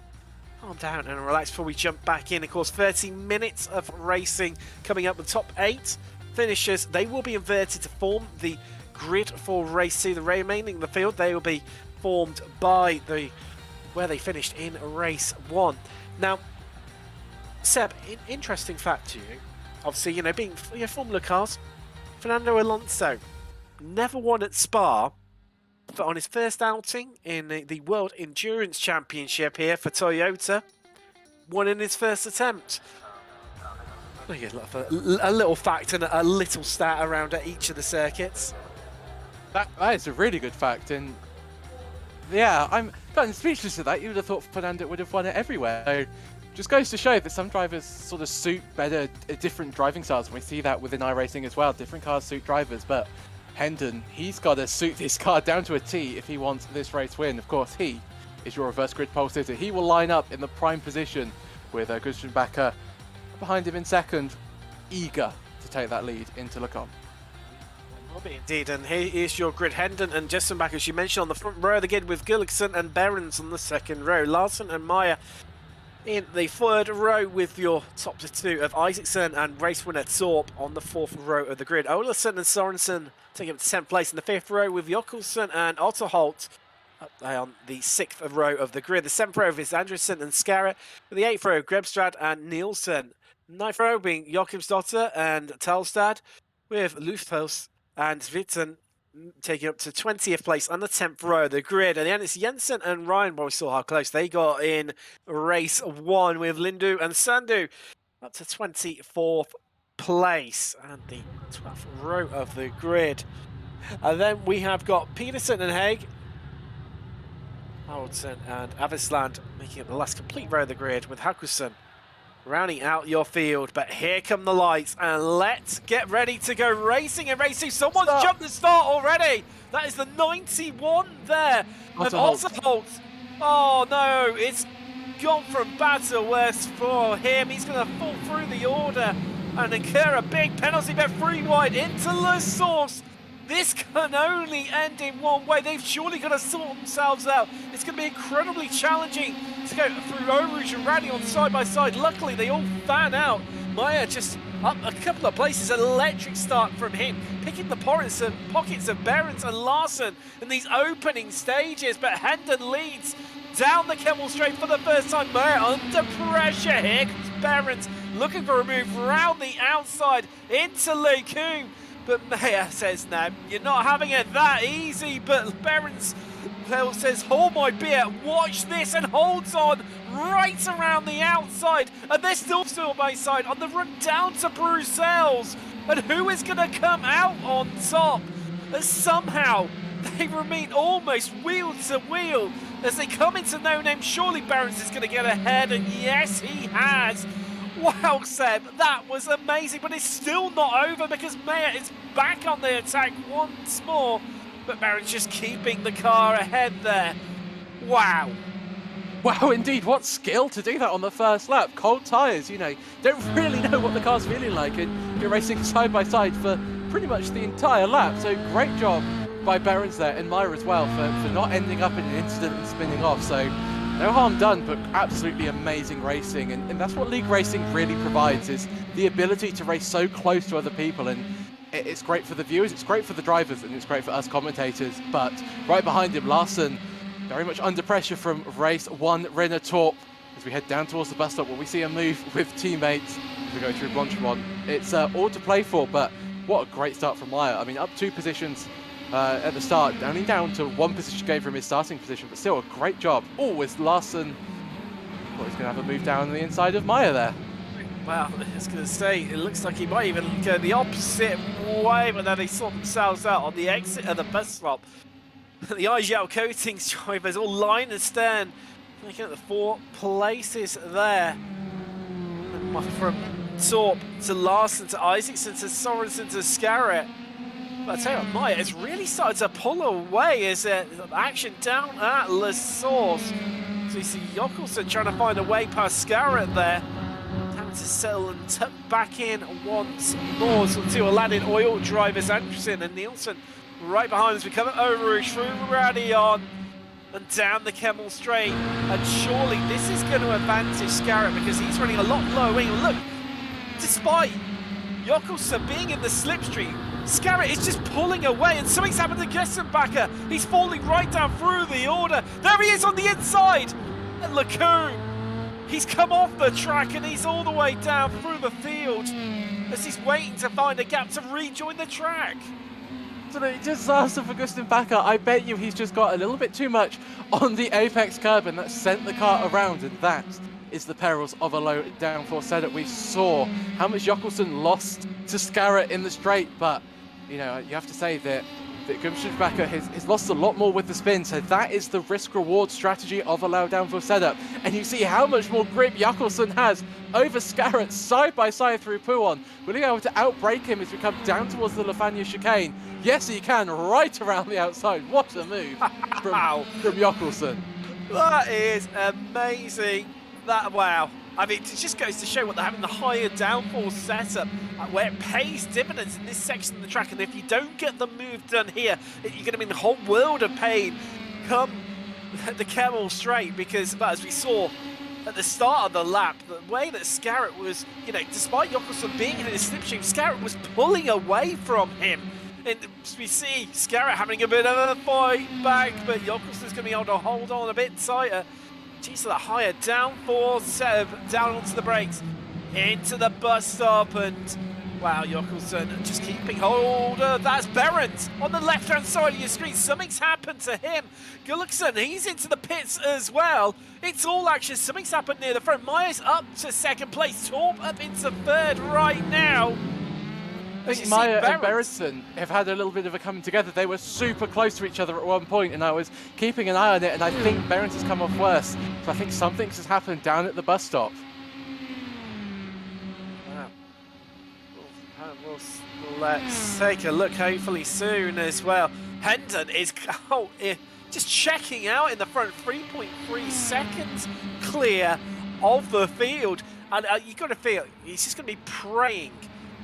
calm down and relax before we jump back in. Of course, 30 minutes of racing coming up. The top 8 finishers, they will be inverted to form the grid for race 2. The remaining of the field, they will be formed by where they finished in race 1. Now, Seb, interesting fact to you, obviously, being Formula cars, Fernando Alonso never won at Spa, but on his first outing in the World Endurance Championship here for Toyota, won in his first attempt. A little fact and a little stat around at each of the circuits. That is a really good fact, and yeah, I'm kind of speechless at that. You would have thought Fernando would have won it everywhere. So, just goes to show that some drivers sort of suit better different driving styles. And we see that within iRacing as well. Different cars suit drivers, but Hendon, he's got to suit this car down to a T if he wants this race win. Of course, he is your reverse grid pole sitter. He will line up in the prime position with Gustav Backer behind him in second, eager to take that lead into Lecom. Will be indeed, and here is your grid. Hendon and Justin Back, as you mentioned, on the front row of the grid with Gullikson and Behrens on the second row. Larsen and Meyer in the third row with your top 2 of Isaacson and race winner Torp on the fourth row of the grid. Olasen and Sorensen taking up to 10th place in the 5th row with Jokkelsen and Otterholt up there on the 6th row of the grid. The 7th row is Andresen and Scarrett, with the 8th row Grebstrad and Nielsen. 9th row being Joachimsdotter and Telstad, with Lufthaus and Sviten taking up to 20th place on the 10th row of the grid. And then it's Jensen and Ryan. Well, we saw how close they got in race 1 with Lindu and Sandu up to 24th place and the 12th row of the grid. And then we have got Peterson and Haig, Haraldson and Avisland making up the last complete row of the grid with Hakusen rounding out your field, but here come the lights, and let's get ready to go racing and racing. Someone's jumped the start already. That is the 91 there. And Otterholt, oh no, it's gone from bad to worse for him. He's going to fall through the order and incur a big penalty, but free wide into La Source. This can only end in one way. They've surely got to sort themselves out. It's going to be incredibly challenging to go through Eau Rouge and Rally on side by side. Luckily, they all fan out. Maya just up a couple of places. An electric start from him, picking the pockets of Behrens and Larson in these opening stages. But Hendon leads down the Kemmel Straight for the first time. Maya under pressure here. Behrens looking for a move round the outside into Lecoum. But Mayer says, no, you're not having it that easy. But Behrens says, hold my beer, watch this, and holds on right around the outside. And they're still by side on the run down to Bruxelles. And who is going to come out on top? As somehow they remain almost wheel to wheel as they come into no name. Surely Behrens is going to get ahead, and yes, he has. Wow, Seb, that was amazing, but it's still not over because Mayer is back on the attack once more. But Behrens just keeping the car ahead there. Wow. Wow, indeed, what skill to do that on the first lap. Cold tyres, you know, don't really know what the car's feeling like, and you're racing side by side for pretty much the entire lap. So great job by Behrens there, and Mayer as well, for not ending up in an incident and spinning off. So no harm done, but absolutely amazing racing, and that's what league racing really provides, is the ability to race so close to other people. And it's great for the viewers, it's great for the drivers, and it's great for us commentators. But right behind him, Larson, very much under pressure from race one, Renault Torp. As we head down towards the bus stop, where we see a move with teammates as we go through Blanchemont. It's all to play for, but what a great start from Mayer. I mean, up 2 positions at the start, only down to 1 position gain from his starting position, but still a great job. Oh, with Larson, well, he's going to have a move down the inside of Mayer there. Well, I was going to say, it looks like he might even go the opposite way, but then they sort themselves out on the exit of the bus stop. The IGL Coatings drivers all line and stern, looking at the 4 places there. From Torp to Larson to Isaacson to Sorensen to Scarrett. But I tell you what, Mayer has really started to pull away as action down at La Source. So you see Jockelson trying to find a way past Scarrett there. Having to settle and tuck back in once more. So 2 Aladdin Oil drivers, Anderson and Nielsen, right behind us. We come at Eau Rouge through Radion and down the Kemmel Straight. And surely this is going to advantage Scarrett because he's running a lot lower wing. Look, despite Jockelson being in the slipstream, Scarrett is just pulling away, and something's happened to Gessenbacher. He's falling right down through the order. There he is on the inside. And Lecoum, he's come off the track and he's all the way down through the field as he's waiting to find a gap to rejoin the track. Absolutely disaster for Gessenbacher. I bet you he's just got a little bit too much on the apex curb, and that sent the car around, and that is the perils of a low downforce setup. We saw how much Jockelson lost to Scarrett in the straight, but you know, you have to say that Gessenbacher has lost a lot more with the spin, so that is the risk-reward strategy of a low downforce setup. And you see how much more grip Jockelson has over Scarrett side by side through Pouon. Will he be able to outbrake him as we come down towards the Lafania chicane? Yes, he can, right around the outside. What a move from Jockelson. That is amazing. Wow. I mean, it just goes to show what they're having, the higher downforce setup, where it pays dividends in this section of the track. And if you don't get the move done here, you're going to be in a whole world of pain come the Kemmel Straight, because, well, as we saw at the start of the lap, the way that Scarrett was, you know, despite Jockelson being in his slipstream, Scarrett was pulling away from him. And we see Scarrett having a bit of a fight back, but Jokkelson's going to be able to hold on a bit tighter. Jeez, that higher downforce setup down onto the brakes, into the bus stop, and wow, Jockelson just keeping hold of. That's Behrens on the left-hand side of your screen. Something's happened to him. Gullickson, he's into the pits as well. It's all action. Something's happened near the front. Myers up to second place. Torp up into third right now. I think Mayer and Berenson have had a little bit of a coming together. They were super close to each other at one point, and I was keeping an eye on it, and I think Berenson's come off worse. So I think something's just happened down at the bus stop. Let's take a look, hopefully soon as well. Hendon is just checking out in the front, 3.3 seconds clear of the field. And you got to feel he's just going to be praying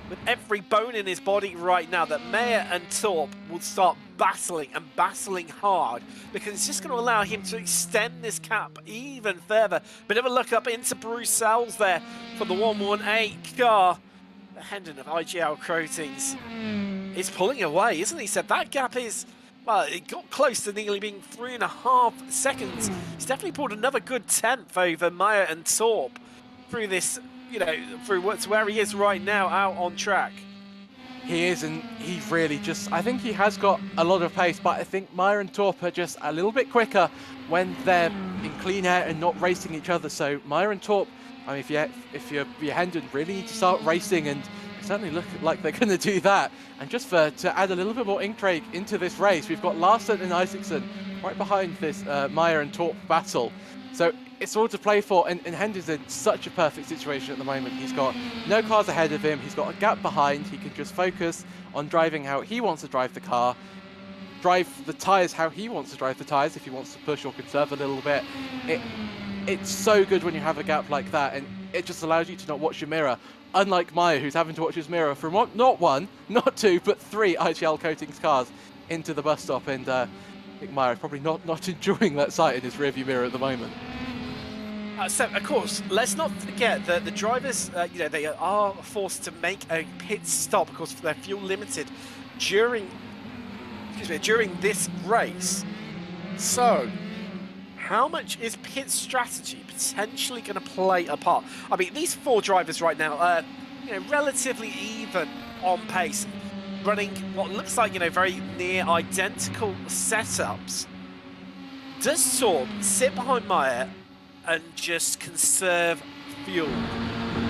with every bone in his body right now that Mayer and Torp will start battling and battling hard, because it's just going to allow him to extend this gap even further. Bit of a look up into Bruxelles there for the 118 car. The Hendon of IGL Coatings is pulling away, isn't he? Said that gap is, well, it got close to nearly being 3.5 seconds. He's definitely pulled another good 10th over Mayer and Torp through this, you know, through where he is right now out on track. He is, and he really just, I think he has got a lot of pace, but I think Mayer and Torp are just a little bit quicker when they're in clean air and not racing each other. So Mayer and Torp, I mean, if you're Hendon, really need to start racing, and they certainly look like they're going to do that. And just to add a little bit more intrigue into this race, we've got Larsen and Isaacson right behind this Mayer and Torp battle. So it's all to play for, and Hendon's in such a perfect situation at the moment. He's got no cars ahead of him, he's got a gap behind, he can just focus on driving how he wants to drive the car, drive the tyres how he wants to drive the tyres if he wants to push or conserve a little bit. It's so good when you have a gap like that, and it just allows you to not watch your mirror. Unlike Mayer, who's having to watch his mirror from not one, not two, but 3 IGL Coatings cars into the bus stop, and I think Mayer is probably not enjoying that sight in his rearview mirror at the moment. So, of course, let's not forget that the drivers, you know, they are forced to make a pit stop because they're fuel limited during this race. So, how much is pit strategy potentially going to play a part? I mean, these 4 drivers right now are, you know, relatively even on pace, running what looks like, you know, very near identical setups. Does Torp sit behind Mayer and just conserve fuel?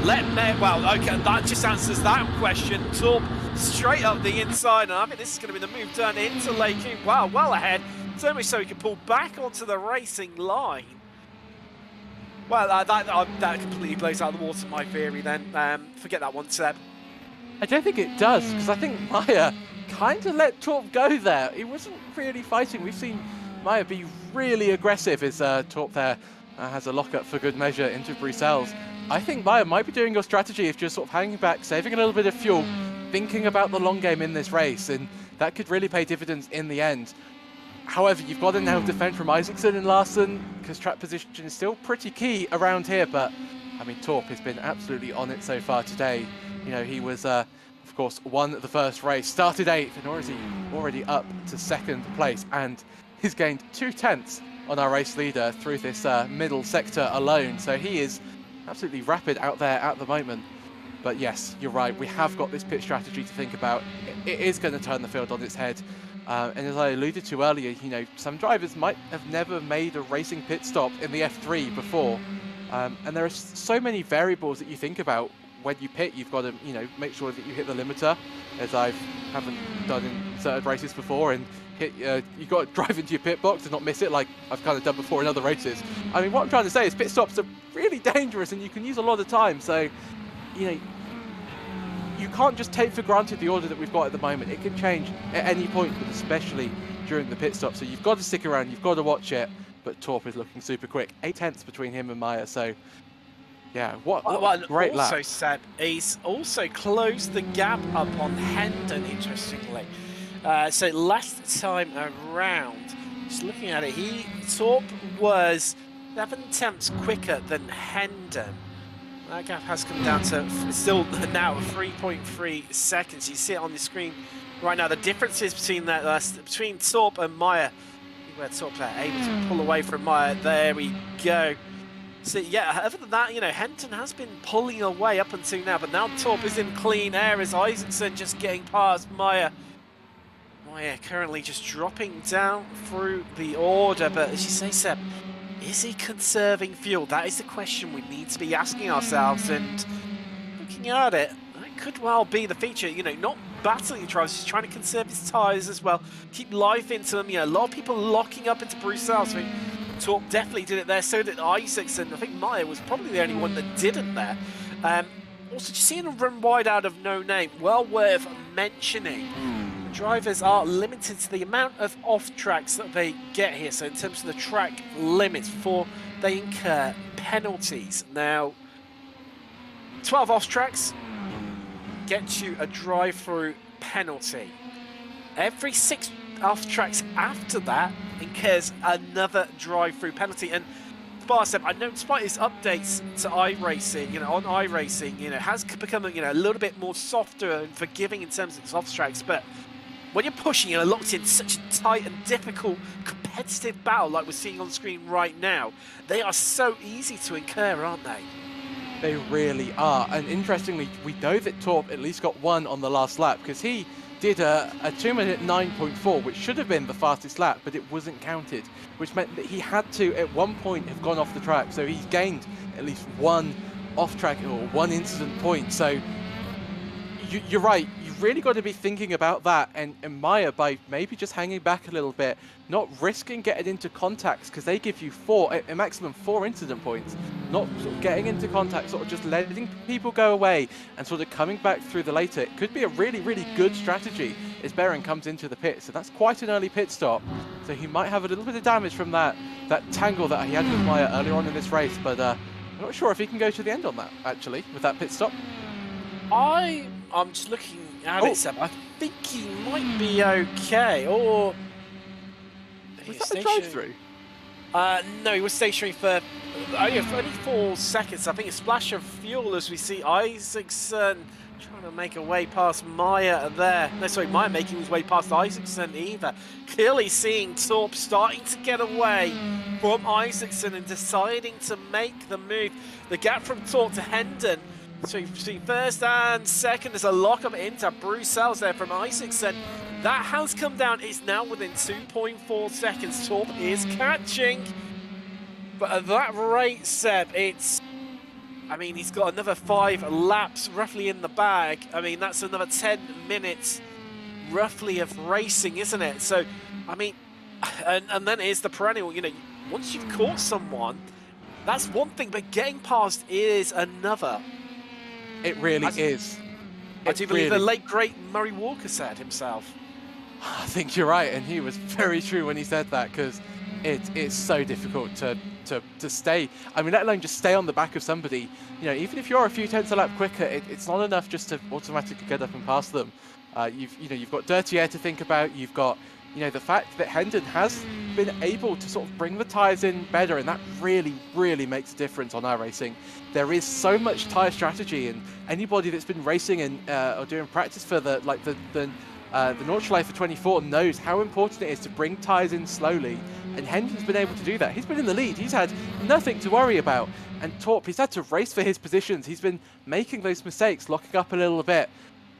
Well, okay, that just answers that question. Torp straight up the inside, and I think this is going to be the move done into Lake Coon. Wow, well ahead. So much so he can pull back onto the racing line. Well, that completely blows out of the water my theory then. Forget that one, Seb. I don't think it does, because I think Mayer kind of let Torp go there. He wasn't really fighting. We've seen Mayer be really aggressive as Torp there has a lockup for good measure into Bruxelles. I think Mayer might be doing your strategy of just sort of hanging back, saving a little bit of fuel, thinking about the long game in this race, and that could really pay dividends in the end. However, you've got to now defend from Isaacson and Larsen, because track position is still pretty key around here, but I mean, Torp has been absolutely on it so far today. You know, he was, of course, won the first race, started 8th, and already up to 2nd place, and he's gained 2/10 on our race leader through this middle sector alone. So he is absolutely rapid out there at the moment. But yes, you're right, we have got this pit strategy to think about. It is going to turn the field on its head. And as I alluded to earlier, you know, some drivers might have never made a racing pit stop in the F3 before. And there are so many variables that you think about when you pit. You've got to, you know, make sure that you hit the limiter, as I haven't done in certain races before, and you've got to drive into your pit box and not miss it like I've kind of done before in other races. I mean, what I'm trying to say is pit stops are really dangerous and you can use a lot of time. So, you know, you can't just take for granted the order that we've got at the moment. It can change at any point, but especially during the pit stop. So you've got to stick around, you've got to watch it. But Torp is looking super quick. 8/10 between him and Mayer. So, yeah, what a great lap. Also, Seb, he's also closed the gap up on Hendon, interestingly. So last time around, just looking at it, Torp was 7/10 quicker than Hendon. That gap has come down to still now 3.3 seconds. You see it on the screen right now. The differences between between Torp and Mayer, where Torp are able to pull away from Mayer. There we go. So yeah, other than that, you know, Hendon has been pulling away up until now, but now Torp is in clean air as Isaacson just getting past Mayer. Mayer currently just dropping down through the order, but as you say, Seb, is he conserving fuel? That is the question we need to be asking ourselves, and looking at it, that could well be the feature. You know, not battling the drivers, just trying to conserve his tyres as well, keep life into them. You know, a lot of people locking up into Bruxelles. I mean, Torp definitely did it there, so did Isaacson. I think Mayer was probably the only one that didn't there. also, just seeing him run wide out of no name, well worth mentioning. The drivers are limited to the amount of off tracks that they get here. So in terms of the track limits before they incur penalties. Now, 12 off tracks gets you a drive-through penalty. Every 6 off tracks after that incurs another drive-through penalty. And Barsem, I know despite his updates to iRacing, on iRacing, has become, a little bit more softer and forgiving in terms of its off tracks. But when you're pushing, locked in such a tight and difficult competitive battle like we're seeing on screen right now, they are so easy to incur, aren't they? They really are. And interestingly, we know that Torp at least got one on the last lap because he did a 2-minute 9.4, which should have been the fastest lap, but it wasn't counted, which meant that he had to, at one point, have gone off the track. So he's gained at least one off-track or one incident point. So you're right. You've really got to be thinking about that. And Maya, by maybe just hanging back a little bit, not risking getting into contacts, because they give you a maximum 4 incident points, not sort of getting into contact, sort of just letting people go away and sort of coming back through the later. It could be a really, really good strategy as Baron comes into the pit. So that's quite an early pit stop. So he might have a little bit of damage from that tangle that he had with Maya earlier on in this race. But I'm not sure if he can go to the end on that, actually, with that pit stop. I'm just looking at it, Seb. I think he might be okay. Or was that a drive-through? No, he was stationary for only 4 seconds. I think a splash of fuel as we see Isaacson trying to make a way past Maya there. No, sorry, Maya making his way past Isaacson either. Clearly seeing Torp starting to get away from Isaacson and deciding to make the move. The gap from Torp to Hendon. So you see first and second, there's a lock-up into Bruxelles there from Isaacson. That has come down. It's now within 2.4 seconds. Torp is catching. But at that rate, Seb, he's got another 5 laps roughly in the bag. I mean, that's another 10 minutes roughly of racing, isn't it? So, and then here's the perennial, once you've caught someone, that's one thing, but getting past is another. It really is. I do believe the late, great Murray Walker said himself. I think you're right, and he was very true when he said that, because it's so difficult to stay. I mean, let alone just stay on the back of somebody. Even if you're a few tenths a lap quicker, it's not enough just to automatically get up and pass them. You've got dirty air to think about. You've got the fact that Hendon has been able to sort of bring the tyres in better, and that really, really makes a difference on our racing. There is so much tyre strategy, and anybody that's been racing and or doing practice for the Nordschleife for 24 knows how important it is to bring tyres in slowly, and Hendon's been able to do that. He's been in the lead. He's had nothing to worry about, and Torp, he's had to race for his positions. He's been making those mistakes, locking up a little bit,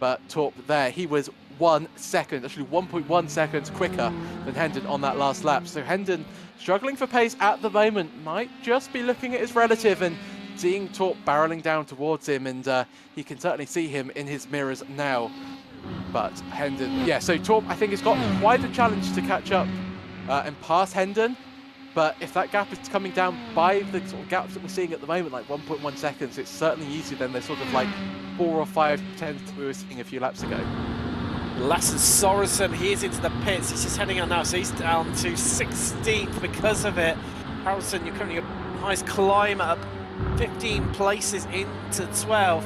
but Torp there, he was 1 second, actually 1.1 seconds quicker than Hendon on that last lap. So Hendon, struggling for pace at the moment, might just be looking at his relative and seeing Torp barreling down towards him, and he can certainly see him in his mirrors now. But Hendon, so Torp, I think, has got quite a challenge to catch up and pass Hendon. But if that gap is coming down by the sort of gaps that we're seeing at the moment, like 1.1 seconds, it's certainly easier than the sort of like 4 or 5 tenths we were seeing a few laps ago. Lasse Sorensen, he is into the pits. He's just heading out now, so he's down to 16th because of it. Harrelson, you're currently your highest climb up 15 places into 12.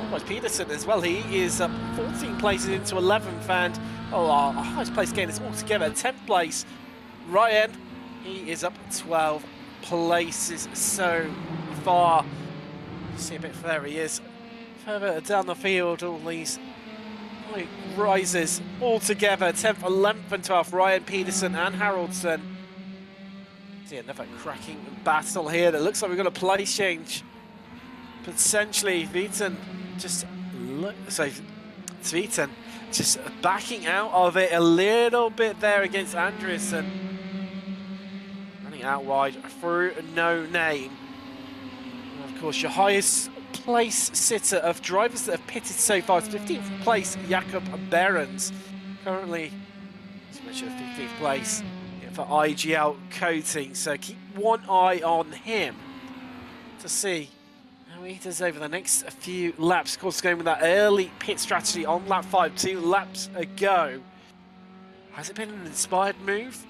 Likewise, Peterson as well. He is up 14 places into 11th, and our highest place gain is altogether 10th place. Ryan, he is up 12 places so far. You see a bit further, he is further down the field. All these rises all together, 10th, 11th and 12th, Ryan, Peterson and Haraldson. See another cracking battle here. That looks like we've got a place change. Potentially Vieten Vieten just backing out of it a little bit there against Andreessen. Running out wide through no name. And of course, your highest place sitter of drivers that have pitted so far is 15th place, Jakob Behrens. Currently, as mentioned, 15th place for IGL Coating. So keep one eye on him to see how meters over the next few laps. Of course, going with that early pit strategy on lap 5, 2 laps ago. Has it been an inspired move?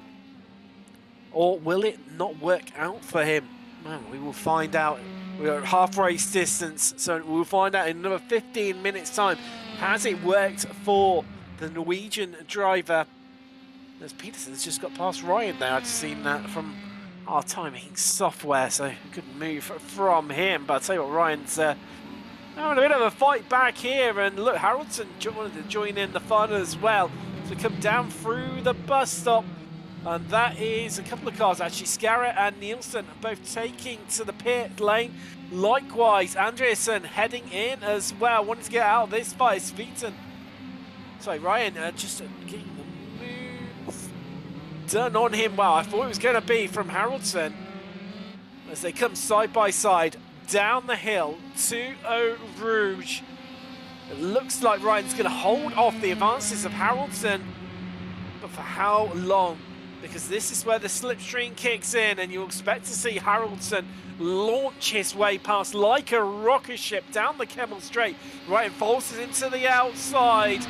Or will it not work out for him? Well, we will find out. We're at half race distance, so we'll find out in another 15 minutes time. Has it worked for the Norwegian driver? As Peterson's just got past Ryan there. I've seen that from our timing software, so good move from him. But I'll tell you what, Ryan's having a bit of a fight back here. And look, Haraldson wanted to join in the fun as well. To come down through the bus stop. And that is a couple of cars, actually. Scarra and Nielsen both taking to the pit lane. Likewise, Andreasen heading in as well. Wanting to get out of this fight. Sveeten. Sorry, Ryan just getting the move done on him. Well, I thought it was going to be from Haraldson. As they come side by side down the hill to Eau Rouge. It looks like Ryan's going to hold off the advances of Haraldson. But for how long? Because this is where the slipstream kicks in, and you'll expect to see Haraldson launch his way past like a rocket ship down the Kemmel Straight. Ryan forces into the outside.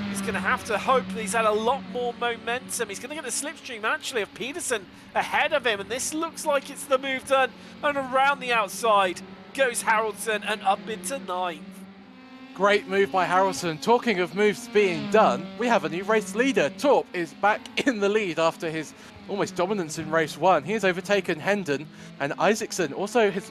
He's going to have to hope that he's had a lot more momentum. He's going to get the slipstream, actually, of Peterson ahead of him, and this looks like it's the move done. And around the outside goes Haraldson and up into 9th. Great move by Haraldson. Talking of moves being done, we have a new race leader. Torp is back in the lead after his almost dominance in race 1. He has overtaken Hendon, and Isaacson also has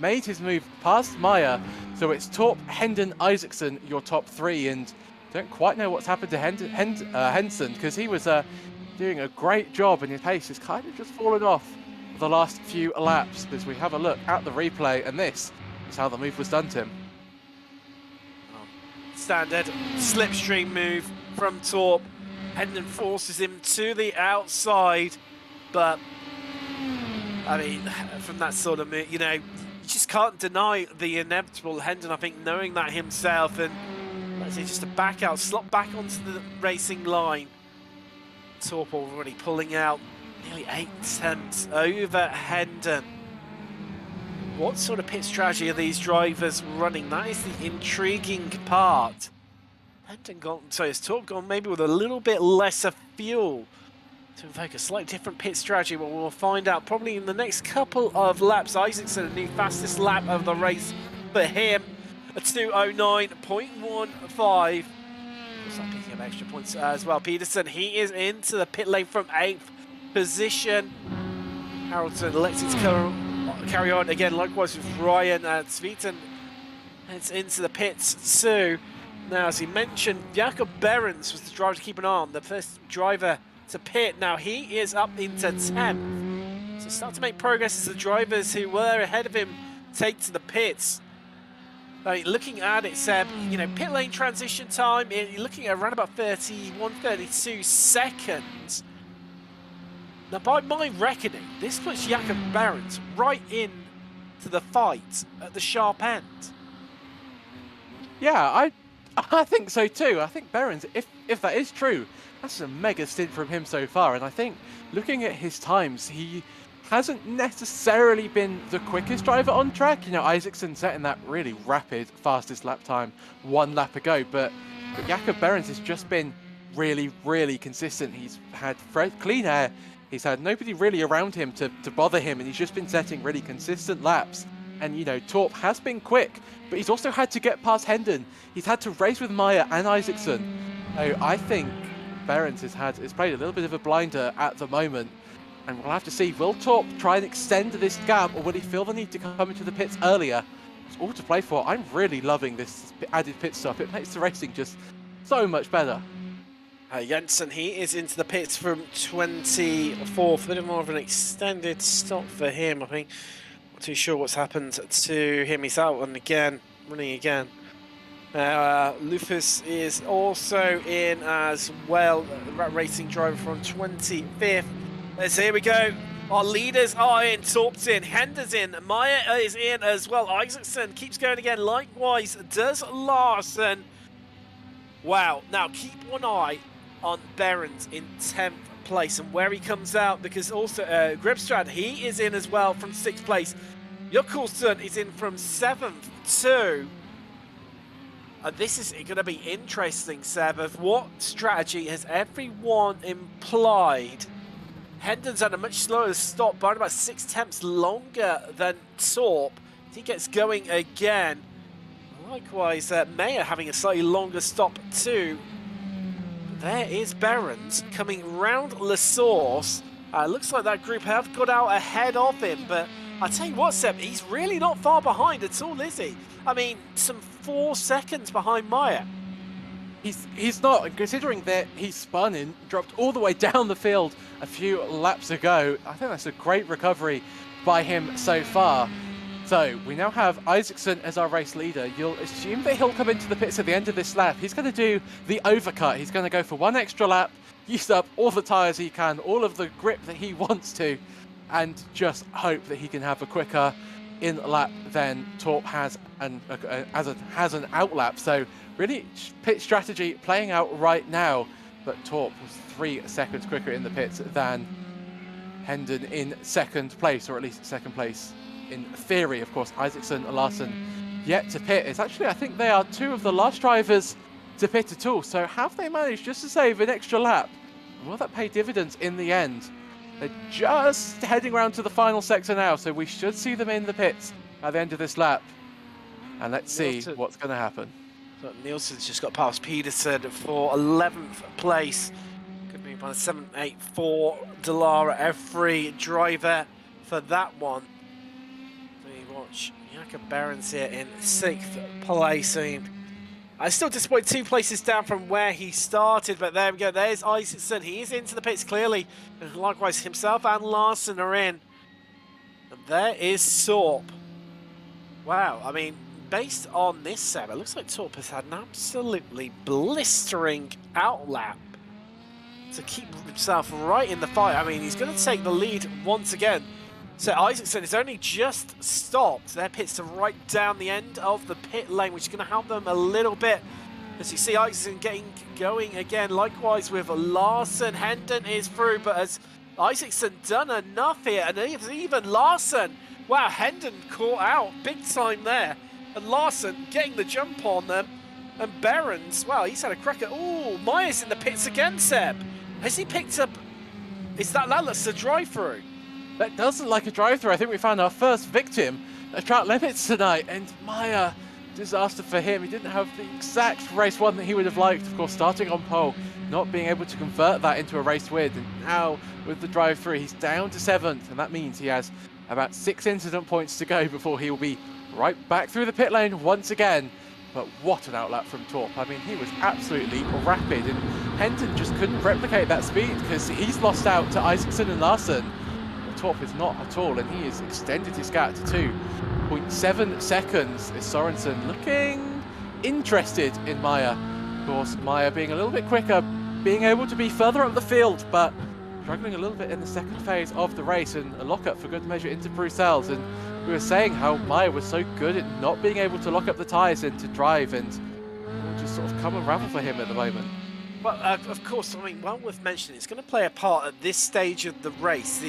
made his move past Meyer. So it's Torp, Hendon, Isaacson, your top 3, and don't quite know what's happened to Henson, because he was doing a great job, and his pace has kind of just fallen off the last few laps. As we have a look at the replay, and this is how the move was done to him. Standard slipstream move from Torp. Hendon forces him to the outside, but I mean, from that sort of move, you know, you just can't deny the inevitable. Hendon, I think, knowing that himself, and let's say just a back out, slot back onto the racing line. Torp already pulling out nearly 8 tenths over Hendon. What sort of pit strategy are these drivers running? That is the intriguing part. Hendon gone, so has Torp gone maybe with a little bit lesser fuel to invoke a slightly different pit strategy, but we'll find out probably in the next couple of laps. Isaacson, a new fastest lap of the race for him, a 2:09.15. Start picking up extra points as well. Peterson, he is into the pit lane from 8th position. Haraldson elected to carry on again, likewise with Ryan and Sveeten. Heads into the pits too. Now, as he mentioned, Jakob Behrens was the driver to keep an eye on, the first driver to pit. Now he is up into 10th. So start to make progress as the drivers who were ahead of him take to the pits. Looking at it, Seb, you know, pit lane transition time, you're looking at around about 31, 32 seconds. Now, by my reckoning, this puts Jakob Behrens right in to the fight at the sharp end. Yeah, I think so too. I think Behrens, if that is true, that's a mega stint from him so far. And I think looking at his times, he hasn't necessarily been the quickest driver on track. You know, Isaacson setting that really rapid fastest lap time 1 lap ago, but Jakob Behrens has just been really, really consistent. He's had clean air. He's had nobody really around him to bother him, and he's just been setting really consistent laps. And, you know, Torp has been quick, but he's also had to get past Hendon. He's had to race with Meyer and Isaacson. So I think Behrens has played a little bit of a blinder at the moment. And we'll have to see, will Torp try and extend this gap, or will he feel the need to come into the pits earlier? It's all to play for. I'm really loving this added pit stop. It makes the racing just so much better. Jensen, he is into the pits from 24th. A bit more of an extended stop for him, I think. Not too sure what's happened to him. He's out and again, running again. Lufus is also in as well. The Rat Racing driver from 25th. Here we go. Our leaders are in. Torp's in. Hender's in. Meyer is in as well. Isaacson keeps going again. Likewise does Larson. Wow. Now keep one eye on Behrens in 10th place and where he comes out, because also Grebstrad, he is in as well from 6th place. Jokkelsen is in from 7th too. This is going to be interesting, Seb, of what strategy has everyone implied. Hendon's had a much slower stop, by about 6 tenths longer than Torp. He gets going again. Likewise, Mayer having a slightly longer stop too. There is Behrens coming round La Source. Looks like that group have got out ahead of him, but I tell you what, Seb, he's really not far behind at all, is he? I mean, some 4 seconds behind Meyer. He's not, considering that he spun in, dropped all the way down the field a few laps ago. I think that's a great recovery by him so far. So we now have Isaacson as our race leader. You'll assume that he'll come into the pits at the end of this lap. He's going to do the overcut. He's going to go for 1 extra lap, use up all the tyres he can, all of the grip that he wants to, and just hope that he can have a quicker in lap than Torp has an outlap. So really pit strategy playing out right now, but Torp was 3 seconds quicker in the pits than Hendon in 2nd place, or at least 2nd place in theory. Of course, Isaacson and Larson yet to pit. It's actually, I think they are 2 of the last drivers to pit at all. So have they managed just to save an extra lap? Will that pay dividends in the end? They're just heading around to the final sector now, so we should see them in the pits at the end of this lap. And let's see what's going to happen. So Nielsen's just got past Peterson for 11th place. Could be by the 784 Dallara F3 driver for that one. We watch Jakob Behrens here in 6th place. I still disappointed 2 places down from where he started, but there we go. There's Isaacson. He is into the pits clearly. And likewise, himself and Larson are in. And there is Torp. Wow, I mean, based on this, Seb, it looks like Torp has had an absolutely blistering outlap to keep himself right in the fight. I mean, he's going to take the lead once again. So Isaacson has only just stopped. Their pits to right down the end of the pit lane, which is going to help them a little bit. As you see Isaacson getting going again. Likewise with Larson. Hendon is through, but has Isaacson done enough here? And even Larson. Wow, Hendon caught out big time there. And Larson getting the jump on them. And Behrens, wow, he's had a cracker. Oh, Meyer's in the pits again, Seb. Has he picked up... Is that looks a drive-through? That doesn't look like a drive-through. I think we found our first victim at track limits tonight, and Meyer, disaster for him. He didn't have the exact race one that he would have liked. Of course, starting on pole, not being able to convert that into a race win, and now with the drive-through, he's down to 7th, and that means he has about 6 incident points to go before he will be right back through the pit lane once again. But what an outlap from Torp. I mean, he was absolutely rapid, and Hendon just couldn't replicate that speed because he's lost out to Isaacson and Larson. Torp is not at all, and he has extended his gap to 2.7 seconds. Is Sorensen looking interested in Meyer? Of course, Meyer being a little bit quicker, being able to be further up the field, but struggling a little bit in the 2nd phase of the race, and a lockup for good measure into Bruxelles. And we were saying how Meyer was so good at not being able to lock up the tyres and to drive, and it'll just sort of come and ravel for him at the moment. Well, of course, I mean, well worth mentioning, it's going to play a part at this stage of the race.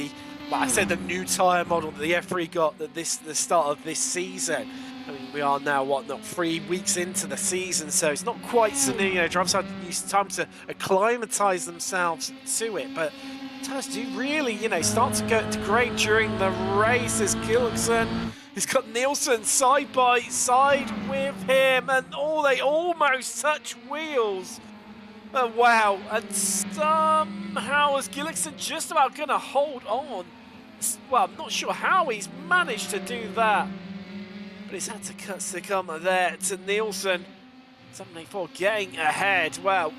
Like I said, the new tyre model that the F3 got at the start of this season. I mean, we are now, not 3 weeks into the season, so it's not quite so new. You know, drivers have used time to acclimatise themselves to it, but tyres do really, start to go to grade during the race. As Gillickson has got Nielsen side by side with him, and they almost touch wheels. Wow, and somehow is Gillickson just about going to hold on. Well, I'm not sure how he's managed to do that, but he's had to succumb there to Nielsen. 784 getting ahead. Well,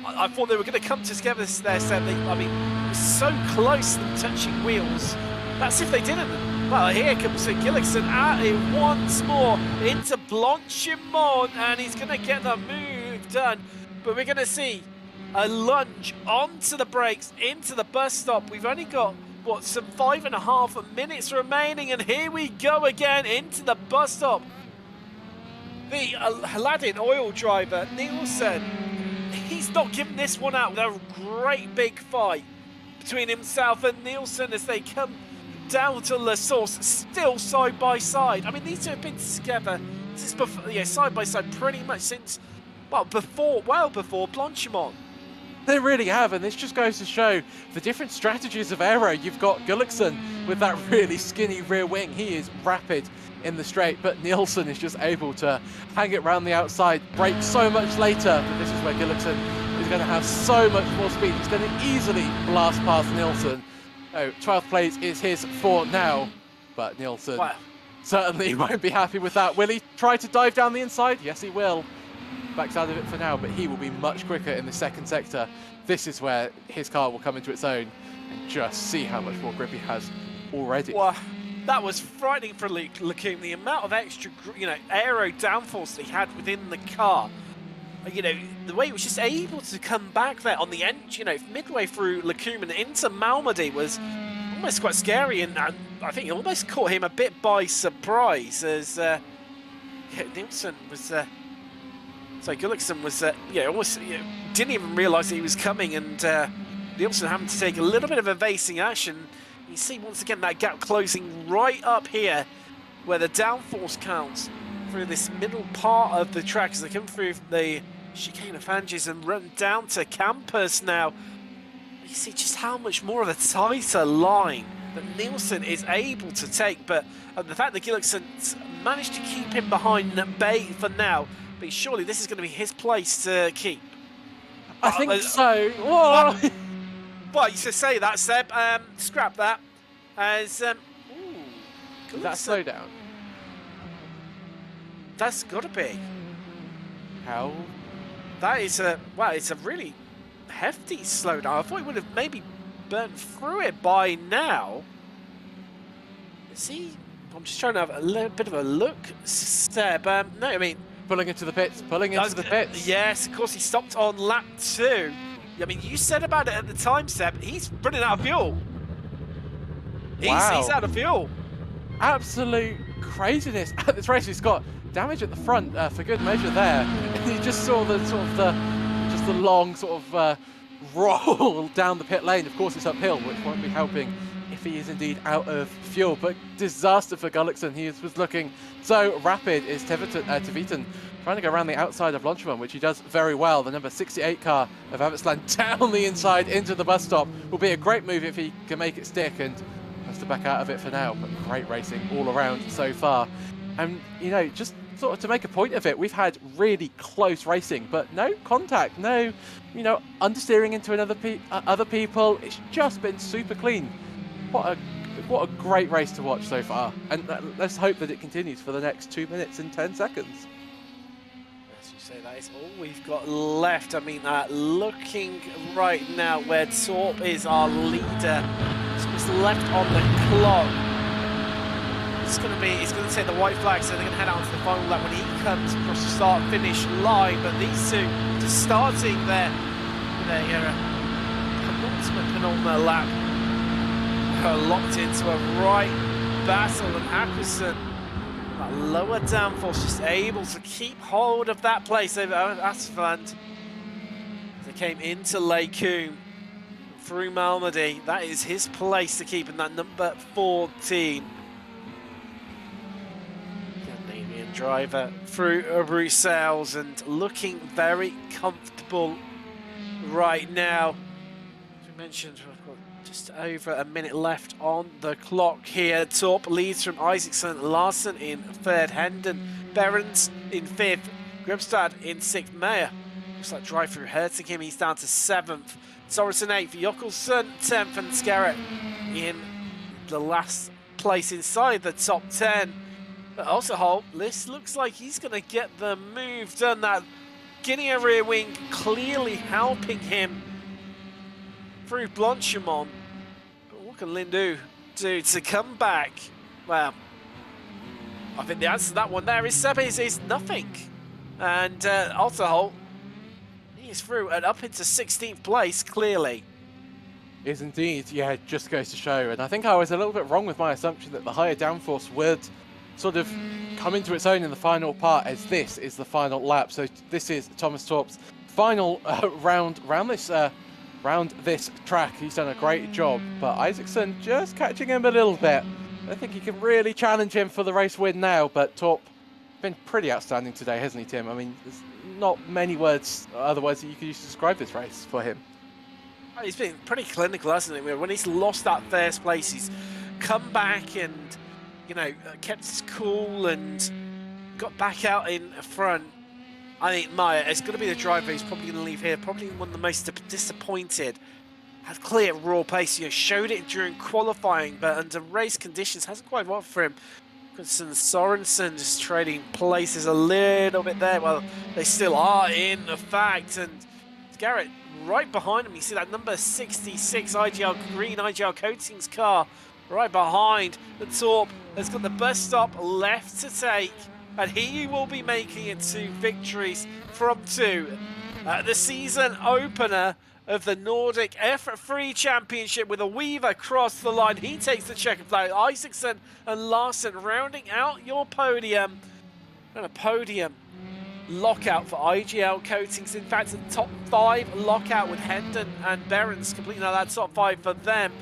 I thought they were going to come together there, Seb. I mean, it was so close to them touching wheels. That's if they didn't. Well, here comes Gillickson at it once more into Blanchimont, and he's going to get the move done. But we're going to see a lunge onto the brakes, into the bus stop. We've only got, some 5.5 minutes remaining, and here we go again into the bus stop. The Aladdin oil driver, Nielsen, he's not giving this one out. A great big fight between himself and Nielsen as they come down to La Source, still side by side. I mean, these two have been together since before, yeah, side by side pretty much since, well before Blanchimont. They really have, and this just goes to show the different strategies of Aero. You've got Gullickson with that really skinny rear wing. He is rapid in the straight, but Nielsen is just able to hang it round the outside, brake so much later, but this is where Gullickson is going to have so much more speed. He's going to easily blast past Nielsen. Oh, 12th place is his for now, but Nielsen certainly won't be happy with that. Will he try to dive down the inside? Yes, he will. Backs out of it for now, but he will be much quicker in the second sector. This is where his car will come into its own, and just see how much more grip he has already. Well, that was frightening for Leclerc. The amount of extra, aero downforce that he had within the car. The way he was just able to come back there on the end, midway through Leclerc and into Malmedy was almost quite scary, and I think it almost caught him a bit by surprise as Nielsen was. So Gullickson was, almost didn't even realise that he was coming, and Nielsen having to take a little bit of evasing action. You see once again that gap closing right up here, where the downforce counts through this middle part of the track as they come through the chicane of Fanges and run down to campus now. You see just how much more of a tighter line that Nielsen is able to take, but the fact that Gullickson managed to keep him behind Bay for now. But surely this is going to be his place to keep. I think so. Whoa. Well, you should say that, Seb. Scrap that. As that slow down. That's got to be. How? That is it's a really hefty slowdown. I thought he would have maybe burnt through it by now. Is he? I'm just trying to have a little bit of a look, Seb. No, I mean. Pulling into the pits, the pits. Yes, of course, he stopped on lap 2. I mean, you said about it at the time, Seb. He's running out of fuel. Wow. He's out of fuel. Absolute craziness at this race. He's got damage at the front for good measure there. And you just saw the the long roll down the pit lane. Of course, it's uphill, which won't be helping if he is indeed out of fuel. But disaster for Gullickson. He was looking so rapid. Is Tevitan trying to go around the outside of Blanchimont, which he does very well. The number 68 car of Avetsland down the inside into the bus stop will be a great move if he can make it stick, and has to back out of it for now. But great racing all around so far. And just sort of to make a point of it, we've had really close racing, but no contact, no understeering into other people. It's just been super clean. What a great race to watch so far, and let's hope that it continues for the next 2 minutes and 10 seconds. As you say, that is all we've got left. I mean, looking right now where Torp is our leader, just left on the clock. It's going to take the white flag, so they're going to head out to the final lap when he comes across the start-finish line. But these two just starting their penultimate lap. Locked into a right battle, and Ackerson, that lower downforce, just able to keep hold of that place over Asfand. They came into Lacoum through Malmedy. That is his place to keep in that number 14. Scandinavian driver through Bruxelles and looking very comfortable right now. As we mentioned, just over a minute left on the clock here. Torp leads from Isaacson, Larsen in third, Hendon, Behrens in fifth, Grimstad in sixth, Mayer. Looks like drive through hurting him, he's down to seventh. Sorensen eighth, Jokkelsen 10th, and Skerrett in the last place inside the top 10. But also Holt, this looks like he's going to get the move done. That Guinea rear wing clearly helping him through Blanchimont. But what can Lindu do to come back? Well, I think the answer to that one there is nothing. And Alterholt, he is through and up into 16th place, clearly. Is indeed, yeah, it just goes to show. And I think I was a little bit wrong with my assumption that the higher downforce would sort of come into its own in the final part, as this is the final lap. So this is Thomas Torp's final round this round this track. He's done a great job, but Isaacson just catching him a little bit. I think he can really challenge him for the race win now, but Torp been pretty outstanding today, hasn't he, Tim? I mean, there's not many other words that you could use to describe this race for him. He's been pretty clinical, hasn't he? When he's lost that first place, he's come back and, you know, kept his cool and got back out in front. I think Maya is going to be the driver who's probably going to leave here, probably one of the most disappointed. Had clear raw pace, you know, showed it during qualifying, but under race conditions hasn't quite worked for him. Sorensen just trading places a little bit there. Well, they still are in the fact, and Garrett right behind him. You see that number 66 IGL green IGL Coatings car right behind the Torp. Has got the bus stop left to take, and he will be making it to victories from 2. The season opener of the Nordic F3 Championship with a Weaver across the line. He takes the checkered flag. Isaacson and Larson rounding out your podium. And a podium lockout for IGL Coatings. In fact, the top 5 lockout with Hendon and Behrens completing that top 5 for them.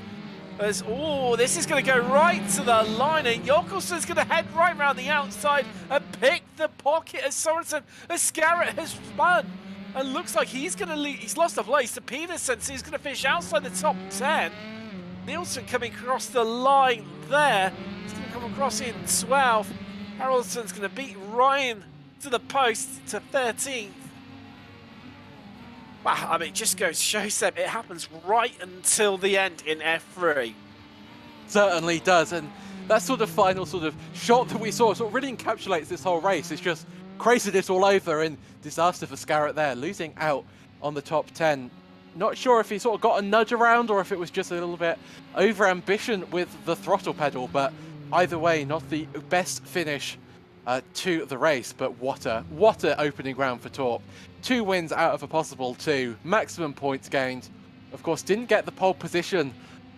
As, oh, this is going to go right to the line, and Jokelson's going to head right round the outside and pick the pocket as Sorensen, as Scarrett has spun. And looks like he's going to lead. He's lost a place to Peterson, so he's going to finish outside the top 10. Nielsen coming across the line there. He's going to come across in 12th. Haraldson's going to beat Ryan to the post to 13th. Wow, I mean, it just goes to show them it happens right until the end in F3. Certainly does, and that sort of final sort of shot that we saw sort of really encapsulates this whole race. It's just craziness all over, and disaster for Scarrett there, losing out on the top 10. Not sure if he sort of got a nudge around or if it was just a little bit over ambition with the throttle pedal, but either way, not the best finish to the race. But what a opening round for Torp. 2 wins out of a possible 2, maximum points gained. Of course, didn't get the pole position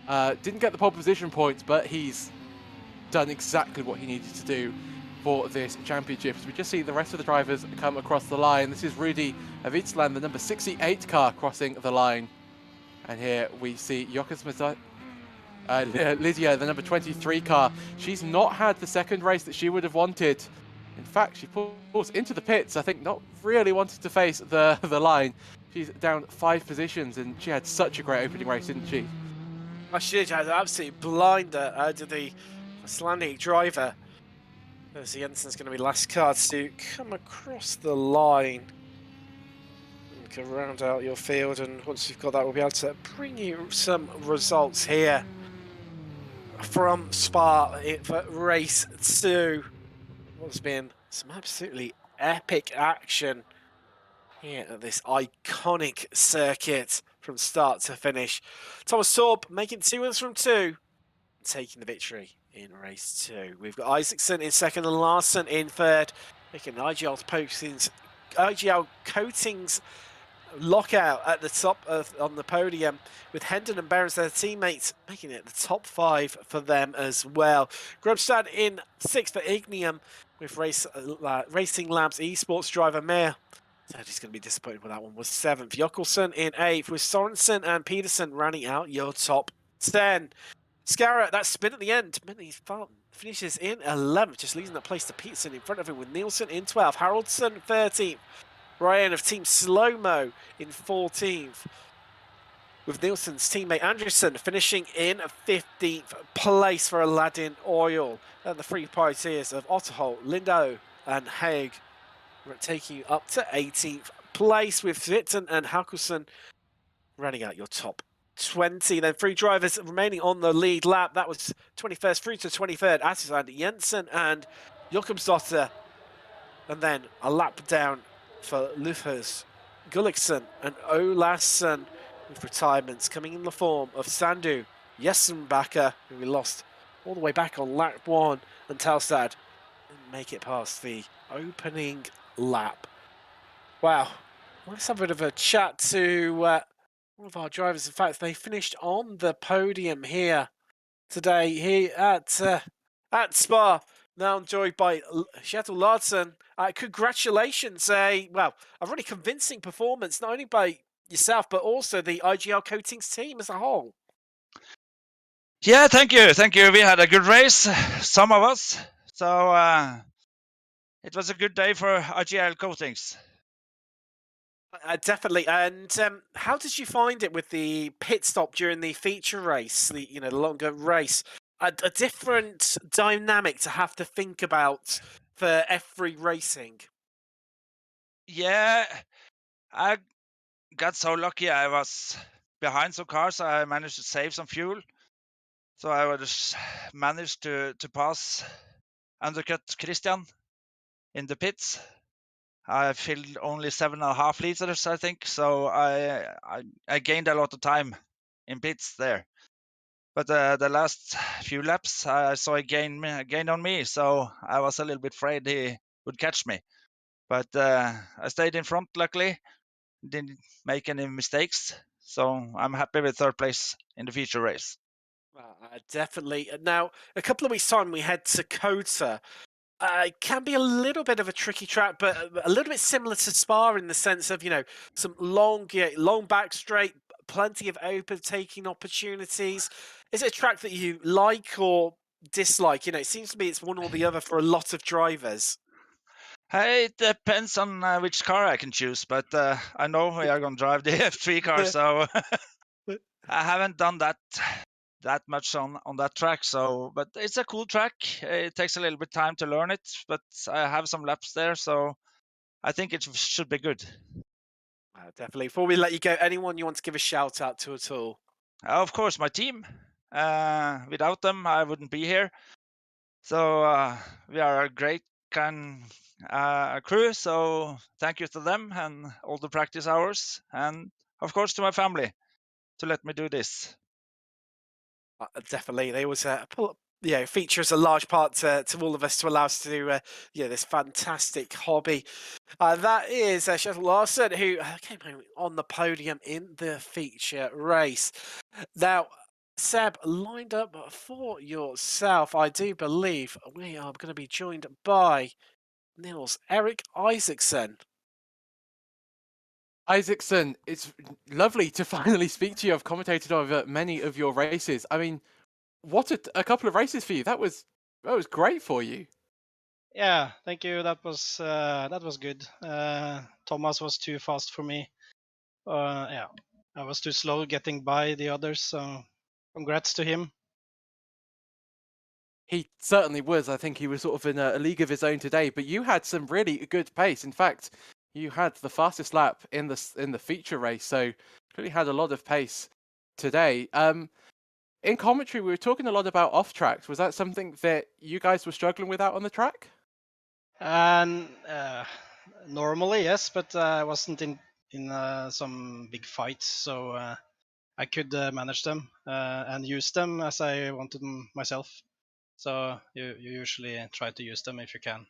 points, but he's done exactly what he needed to do for this championship. As we just see the rest of the drivers come across the line. This is Rudy Avitsland, the number 68 car, crossing the line. And here we see Lydia, the number 23 car. She's not had the second race that she would have wanted. In fact, she pulls into the pits, I think not really wanting to face the line. She's down 5 positions, and she had such a great opening race, didn't she? Oh, she did. She had an absolute blinder to the Icelandic driver. As Jensen's going to be last car to come across the line. You can round out your field, and once you've got that, we'll be able to bring you some results here from Spa for race 2. What's been some absolutely epic action here at this iconic circuit from start to finish. Thomas Torp making 2 wins from 2, taking the victory in race 2. We've got Isaacson in second and Larson in third, making IGL Coatings lockout at the top on the podium, with Hendon and Behrens, their teammates, making it the top 5 for them as well. Grubstad in 6th for Ignium, with Racing Labs esports driver Mayer. He's going to be disappointed with that one. Was 7th. Jokelsson in 8th, with Sorensen and Peterson rounding out your top 10. Scarrett, that spin at the end meant he finishes in 11th, just losing that place to Peterson in front of him, with Nielsen in 12th, Haraldsson 13th, Ryan of Team Slow-Mo in 14th, with Nielsen's teammate Anderson finishing in 15th place for Aladdin Oil. And the 3 privateers of Otterholt, Lindo and Haig taking you up to 18th place, with Svitten and Halkusen running out your top 20. Then 3 drivers remaining on the lead lap. That was 21st through to 23rd. Asland Jensen and Jokumsdotter. And then a lap down for Lufers, Gullikson and Olasson, with retirements coming in the form of Sandu, Jessenbacher, who we lost all the way back on lap 1, and Talstad, and make it past the opening lap. Wow. Let's have a bit of a chat to one of our drivers. In fact, they finished on the podium here today here at Spa. Now enjoyed by Kjetil Larsen. Congratulations. A really convincing performance, not only by yourself, but also the IGL Coatings team as a whole. Yeah, thank you. We had a good race, some of us. So it was a good day for IGL Coatings. Definitely. And how did you find it with the pit stop during the feature race, the longer race? A different dynamic to have to think about for F3 racing. Yeah, I got so lucky. I was behind some cars. I managed to save some fuel. So I was managed to pass undercut Christian in the pits. I filled only 7.5 liters, I think. So I gained a lot of time in pits there. But the last few laps, I saw a gain on me, so I was a little bit afraid he would catch me. But I stayed in front, luckily, didn't make any mistakes. So I'm happy with third place in the feature race. Definitely. Now, a couple of weeks' time, we head to Kota. It can be a little bit of a tricky track, but a little bit similar to Spa in the sense of, some long back straight, plenty of overtaking opportunities. Is it a track that you like or dislike? It seems to me it's one or the other for a lot of drivers. Hey, it depends on which car I can choose, but I know we are going to drive the F3 car, so I haven't done that much on that track. So, but it's a cool track. It takes a little bit time to learn it, but I have some laps there, so I think it should be good. Definitely. Before we let you go, anyone you want to give a shout out to at all? Of course, my team. Without them, I wouldn't be here. So we are a great crew. So thank you to them and all the practice hours, and of course to my family to let me do this. Definitely, they was feature as a large part to all of us to allow us to do this fantastic hobby. That is Shuttle Larson, who came home on the podium in the feature race. Now, Seb, lined up for yourself, I do believe we are going to be joined by Nils Eric Isaacson. Isaacson, it's lovely to finally speak to you. I've commentated over many of your races. I mean, what a couple of races for you. That was great for you. Yeah, thank you. That was good. Thomas was too fast for me. Yeah, I was too slow getting by the others. So, congrats to him. He certainly was. I think he was sort of in a league of his own today. But you had some really good pace. In fact, you had the fastest lap in the feature race. So really had a lot of pace today. In commentary, we were talking a lot about off tracks. Was that something that you guys were struggling with out on the track? And normally, yes, but I wasn't in some big fights, so I could manage them and use them as I wanted them myself. So you usually try to use them if you can.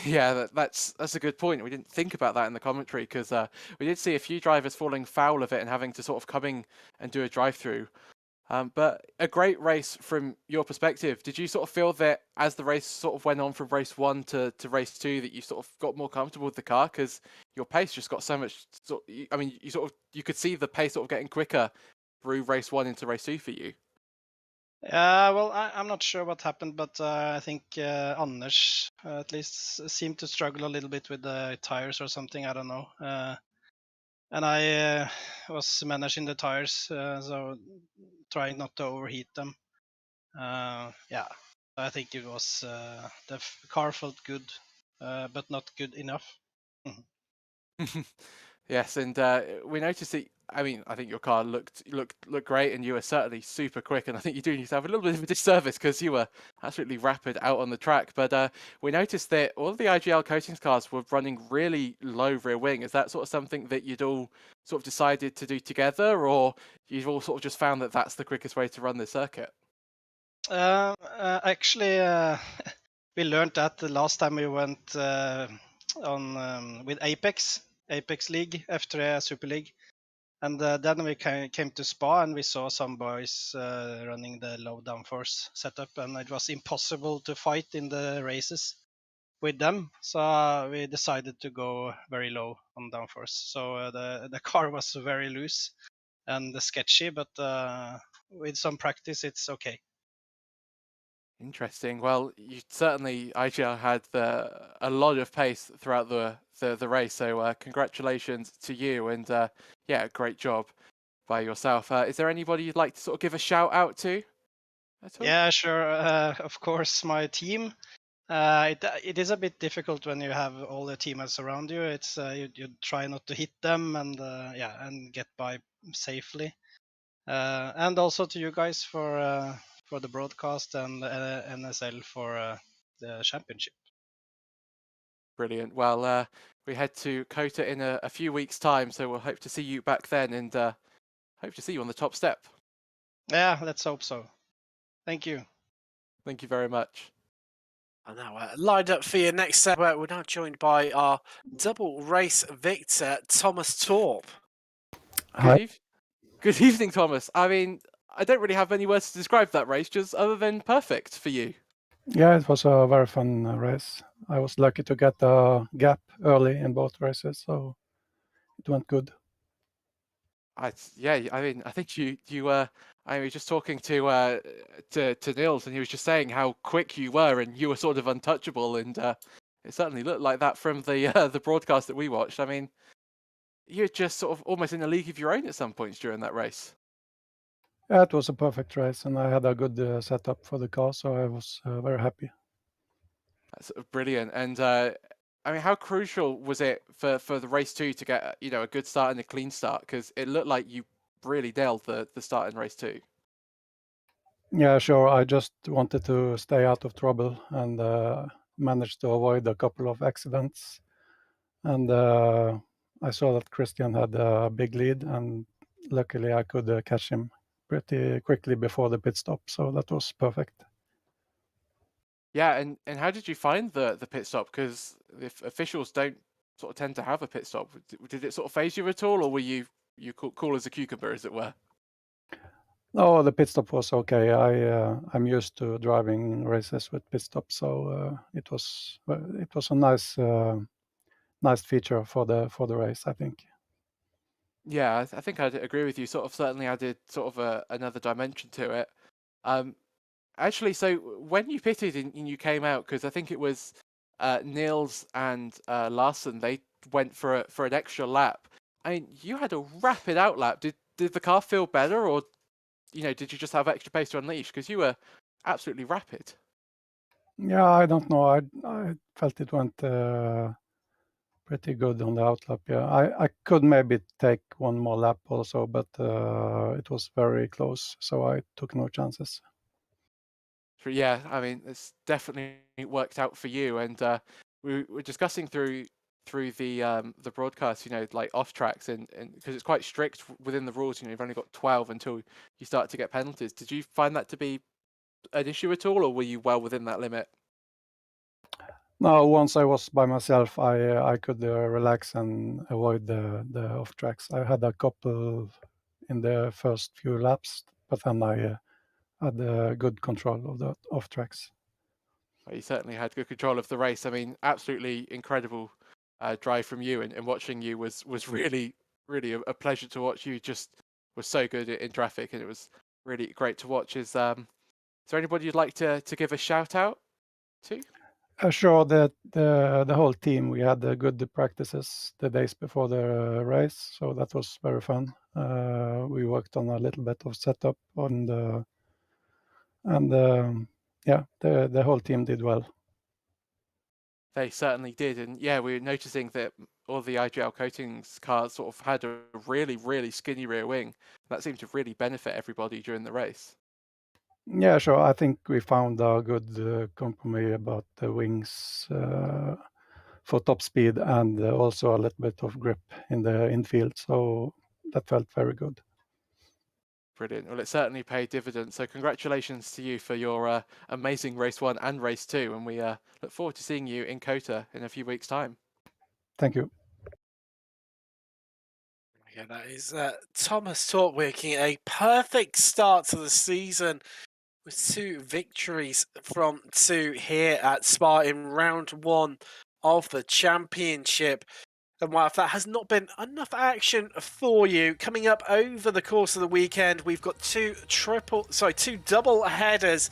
Yeah, that's a good point. We didn't think about that in the commentary because we did see a few drivers falling foul of it and having to sort of coming and do a drive-through. But a great race from your perspective. Did you sort of feel that as the race sort of went on from race 1 to race 2 that you sort of got more comfortable with the car because your pace just got so much? I mean, you could see the pace sort of getting quicker through race 1 into race 2 for you. Well, I'm not sure what happened, but I think Anders at least seemed to struggle a little bit with the tires or something. I don't know. And I was managing the tires, so trying not to overheat them. Yeah, I think it was the car felt good, but not good enough. Yes, and we noticed that. I mean, I think your car looked great, and you were certainly super quick. And I think you do need to have a little bit of a disservice because you were absolutely rapid out on the track. But we noticed that all of the IGL coatings cars were running really low rear wing. Is that sort of something that you'd all sort of decided to do together, or you've all sort of just found that that's the quickest way to run this circuit? Actually, we learned that the last time we went on with Apex League after Super League, and then we came to Spa and we saw some boys running the low downforce setup, and it was impossible to fight in the races. with them. So we decided to go very low on downforce. So the car was very loose and sketchy, but with some practice, it's okay. Interesting. Well, you certainly, IGL had a lot of pace throughout the race. So congratulations to you, and yeah, great job by yourself. Is there anybody you'd like to sort of give a shout out to at all? Yeah, sure. Of course, my team. It is a bit difficult when you have all the teammates around you. It's you try not to hit them and and get by safely. And also to you guys for the broadcast and NSL for the championship. Brilliant. Well, we head to Kota in a few weeks' time, so we'll hope to see you back then, and hope to see you on the top step. Yeah, let's hope so. Thank you. Thank you very much. And now lined up for your next set, we're now joined by our double race victor, Thomas Torp. Hi. Good evening, Thomas. I mean, I don't really have many words to describe that race, just other than perfect for you. Yeah, it was a very fun race. I was lucky to get a gap early in both races, so it went good. Yeah, I mean, I think I was just talking to Nils, and he was just saying how quick you were, and you were sort of untouchable, and it certainly looked like that from the broadcast that we watched. I mean, you're just sort of almost in a league of your own at some points during that race. Yeah, it was a perfect race, and I had a good setup for the car, so I was very happy. That's brilliant. And I mean, how crucial was it for the race 2 to get a good start and a clean start? Because it looked like you really nailed the start in race 2. Yeah, sure. I just wanted to stay out of trouble and managed to avoid a couple of accidents. And I saw that Christian had a big lead, and luckily I could catch him pretty quickly before the pit stop, so that was perfect. Yeah, and how did you find the pit stop? Because if officials don't sort of tend to have a pit stop, did it sort of phase you at all, or were you cool as a cucumber, as it were? No, the pit stop was okay. I'm used to driving races with pit stop, so it was a nice feature for the race, I think. Yeah, I think I'd agree with you. Sort of certainly added sort of another dimension to it. Actually, so when you pitted and you came out, because I think it was Nils and Larson, they went for an extra lap. I mean, you had a rapid outlap. Did the car feel better, or did you just have extra pace to unleash? Because you were absolutely rapid. Yeah, I don't know. I felt it went pretty good on the outlap. Yeah, I could maybe take one more lap also, but it was very close, so I took no chances. Yeah, I mean, it's definitely worked out for you. And we were discussing through the broadcast, like off tracks, and because it's quite strict within the rules. You've only got 12 until you start to get penalties. Did you find that to be an issue at all, or were you well within that limit? No, once I was by myself, I could relax and avoid the off tracks. I had a couple in the first few laps, but then I had good control of the off tracks. Well, you certainly had good control of the race. I mean, absolutely incredible drive from you, and watching you was really a pleasure to watch. You just was so good in traffic, and it was really great to watch. Is there anybody you'd like to give a shout out to? Sure, the whole team, we had good practices the days before the race, so that was very fun. We worked on a little bit of setup and yeah, the whole team did well. They certainly did, and yeah, we were noticing that all the IGL coatings cars sort of had a really skinny rear wing. That seemed to really benefit everybody during the race. Yeah, sure. I think we found a good compromise about the wings for top speed and also a little bit of grip in the infield. So that felt very good. Brilliant. Well, it certainly paid dividends. So congratulations to you for your amazing race 1 and race 2, and we look forward to seeing you in Kota in a few weeks' time. Thank you. Yeah, that is Thomas Torp making a perfect start to the season with 2 victories from 2 here at Spa in round 1 of the championship. And while that has not been enough action for you, coming up over the course of the weekend, we've got 2 double headers.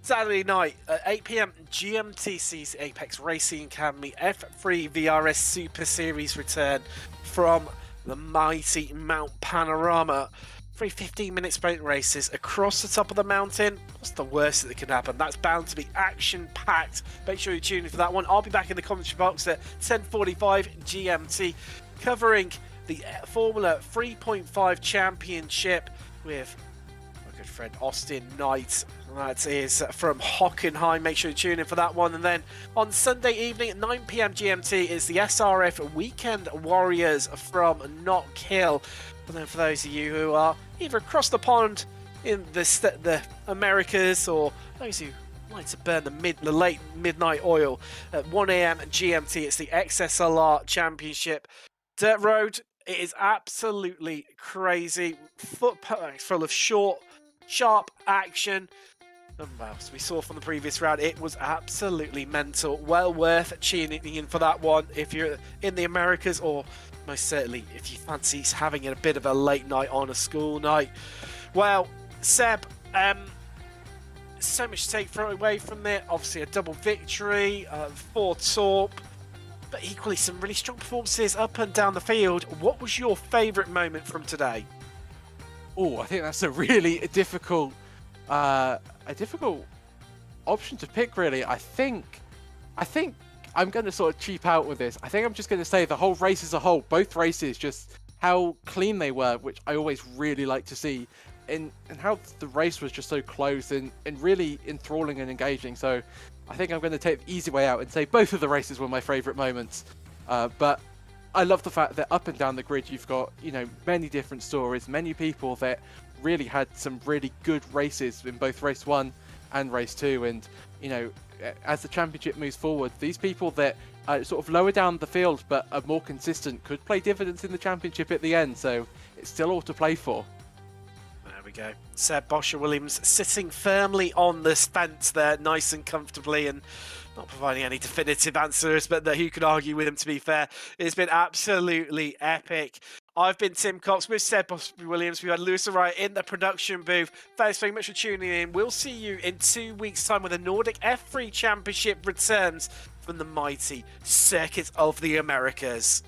Saturday night at 8 p.m. GMT sees Apex Racing Academy F3 VRS Super Series return from the mighty Mount Panorama. 3 15-minute sprint races across the top of the mountain. What's the worst that could happen? That's bound to be action-packed. Make sure you tune in for that one. I'll be back in the commentary box at 10:45 GMT, covering the Formula 3.5 Championship with my good friend Austin Knight. That is from Hockenheim. Make sure you tune in for that one. And then on Sunday evening at 9 p.m. GMT is the SRF Weekend Warriors from Knock Hill. And then for those of you who are either across the pond in the Americas, or those who like to burn the late midnight oil, at 1 a.m. GMT, it's the XSLR Championship. Dirt road, it is absolutely crazy. Footpaths full of short, sharp action. And well, as we saw from the previous round, it was absolutely mental. Well worth tuning in for that one if you're in the Americas, or most certainly if you fancy having a bit of a late night on a school night. Well, Seb, so much to take away from there. Obviously a double victory for Torp, but equally some really strong performances up and down the field. What was your favourite moment from today? Oh, I think that's a really difficult option to pick, really. I think I'm going to sort of cheap out with this. I think I'm just going to say the whole race as a whole, both races, just how clean they were, which I always really like to see, and how the race was just so close and really enthralling and engaging. So I think I'm going to take the easy way out and say both of the races were my favourite moments. But I love the fact that up and down the grid you've got, many different stories, many people that really had some really good races in both race 1 and race 2. And as the championship moves forward, these people that are sort of lower down the field but are more consistent could play dividends in the championship at the end. So it's still all to play for. There we go. Seb Bosher-Williams sitting firmly on the fence there, nice and comfortably, and not providing any definitive answers, but who could argue with him, to be fair. It's been absolutely epic. I've been Tim Cox with Seb Bosher-Williams. We've had Lewis Araya in the production booth. Thanks very much for tuning in. We'll see you in 2 weeks' time when the Nordic F3 Championship returns from the mighty Circuit of the Americas.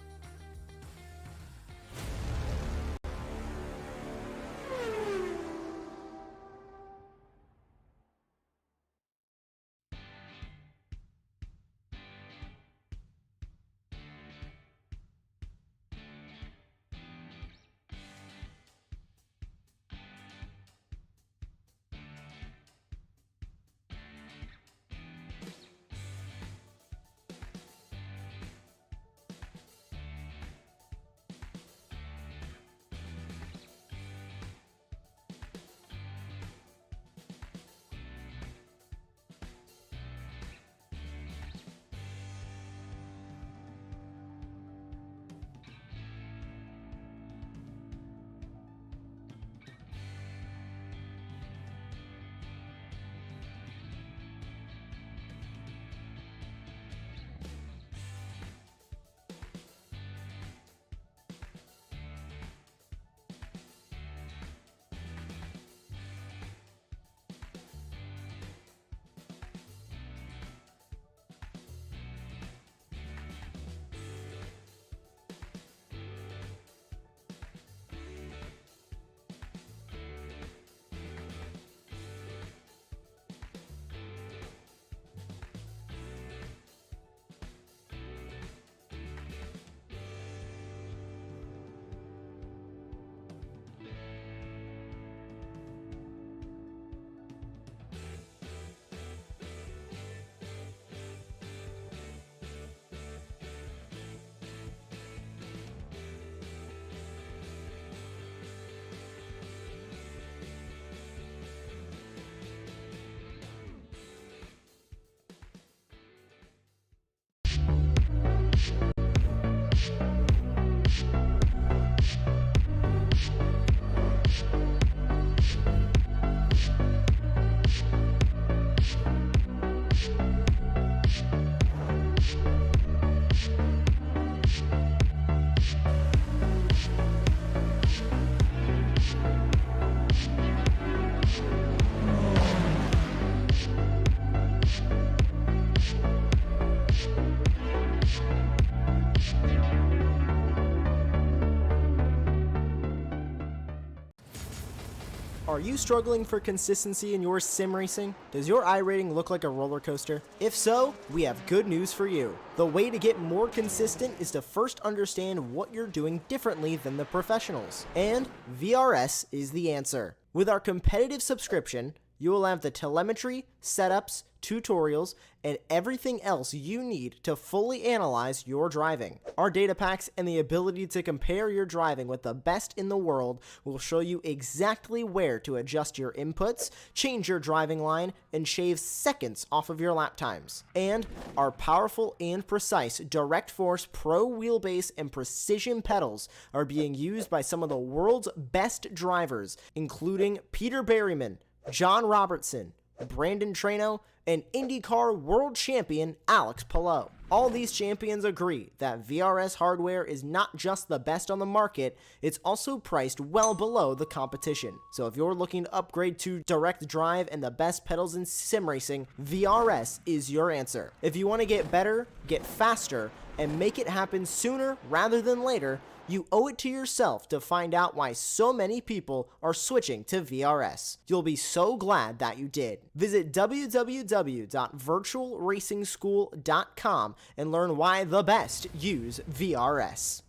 Are you struggling for consistency in your sim racing? Does your iRating look like a roller coaster? If so, we have good news for you. The way to get more consistent is to first understand what you're doing differently than the professionals. And VRS is the answer. With our competitive subscription, you will have the telemetry, setups, tutorials, and everything else you need to fully analyze your driving. Our data packs and the ability to compare your driving with the best in the world will show you exactly where to adjust your inputs, change your driving line, and shave seconds off of your lap times. And our powerful and precise Direct Force Pro wheelbase and precision pedals are being used by some of the world's best drivers, including Peter Berryman, John Robertson, Brandon Trano, and IndyCar World Champion Alex Palou. All these champions agree that VRS hardware is not just the best on the market, it's also priced well below the competition. So if you're looking to upgrade to direct drive and the best pedals in sim racing, VRS is your answer. If you want to get better, get faster, and make it happen sooner rather than later, you owe it to yourself to find out why so many people are switching to VRS. You'll be so glad that you did. Visit www.virtualracingschool.com and learn why the best use VRS.